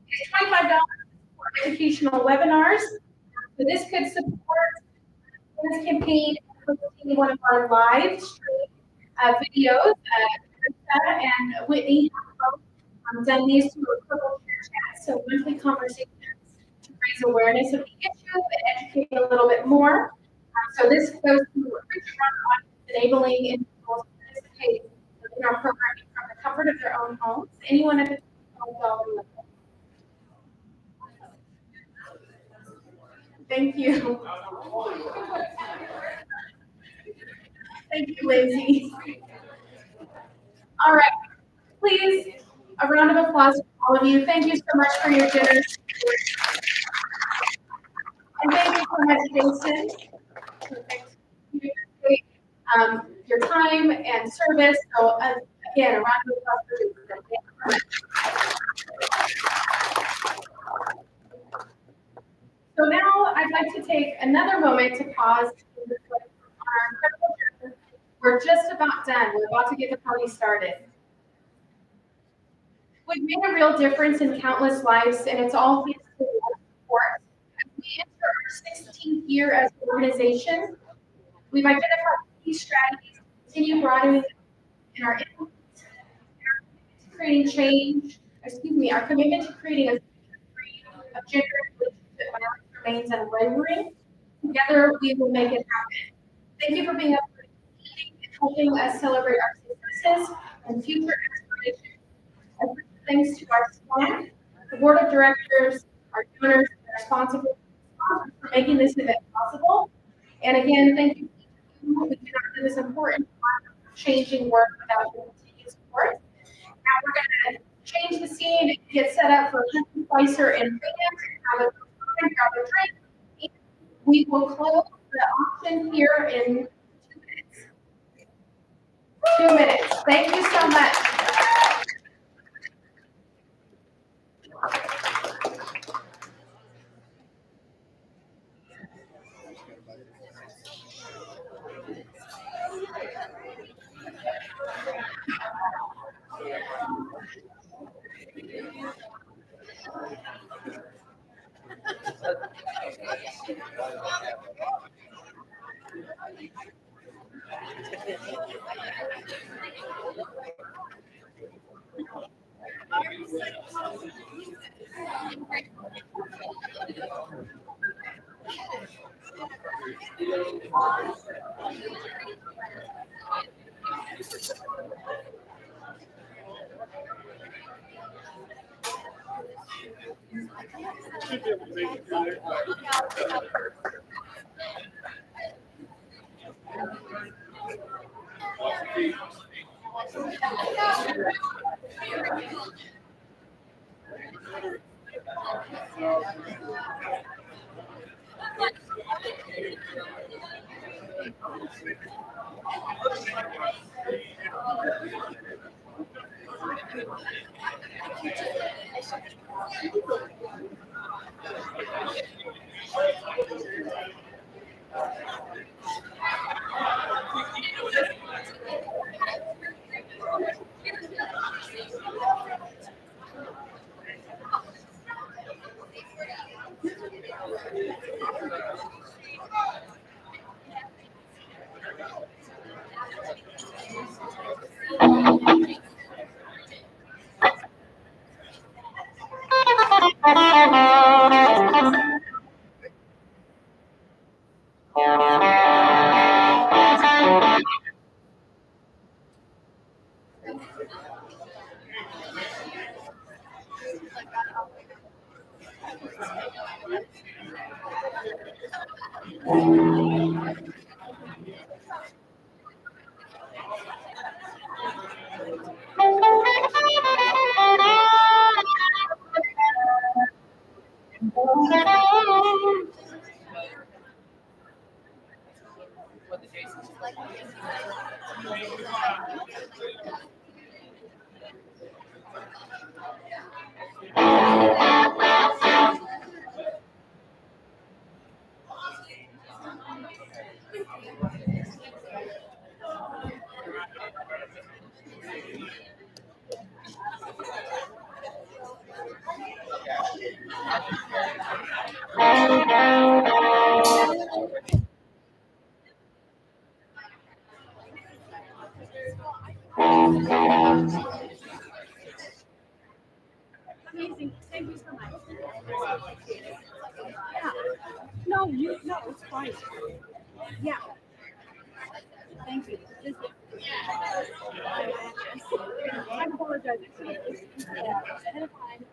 It's $25 for educational webinars. So this could support this campaign, hosting one of our live stream videos. And Whitney have both done these through a purple chat, so monthly conversations to raise awareness of the issue and educate a little bit more. So this goes to a reach around audience, enabling individuals to participate in our programming from the comfort of their own homes. Anyone at the $12 level? Thank you. Thank you, Lindsay. All right, please, a round of applause for all of you. Thank you so much for your generous support. And thank you so much, Jason. Perfect. You appreciate, your time and service. So again, a round of applause for Jason. Thank you so much. So now I'd like to take another moment to pause and reflect on our incredible journey. We're just about done. We're about to get the party started. We've made a real difference in countless lives, and it's all thanks to your support. As we enter our 16th year as an organization, we've identified key strategies to continue broadening in our influence, to creating change, our commitment to creating a future free of gender and relationship violence remains unwavering. Together, we will make it happen. Thank you for being up for leading and helping us celebrate our successes and future aspirations. Thanks to our staff, the board of directors, our donors, and our sponsors for making this event possible. And again, thank you. We cannot do this important, changing work without your continued support. Now we're going to change the scene and get set up for Hunter Spicer and fans. Grab a drink. We will close the auction here in 2 minutes. 2 minutes. Thank you so much. Amazing. Thank you so much. Yeah. No, it's fine. Yeah. Thank you. I apologize. Yeah.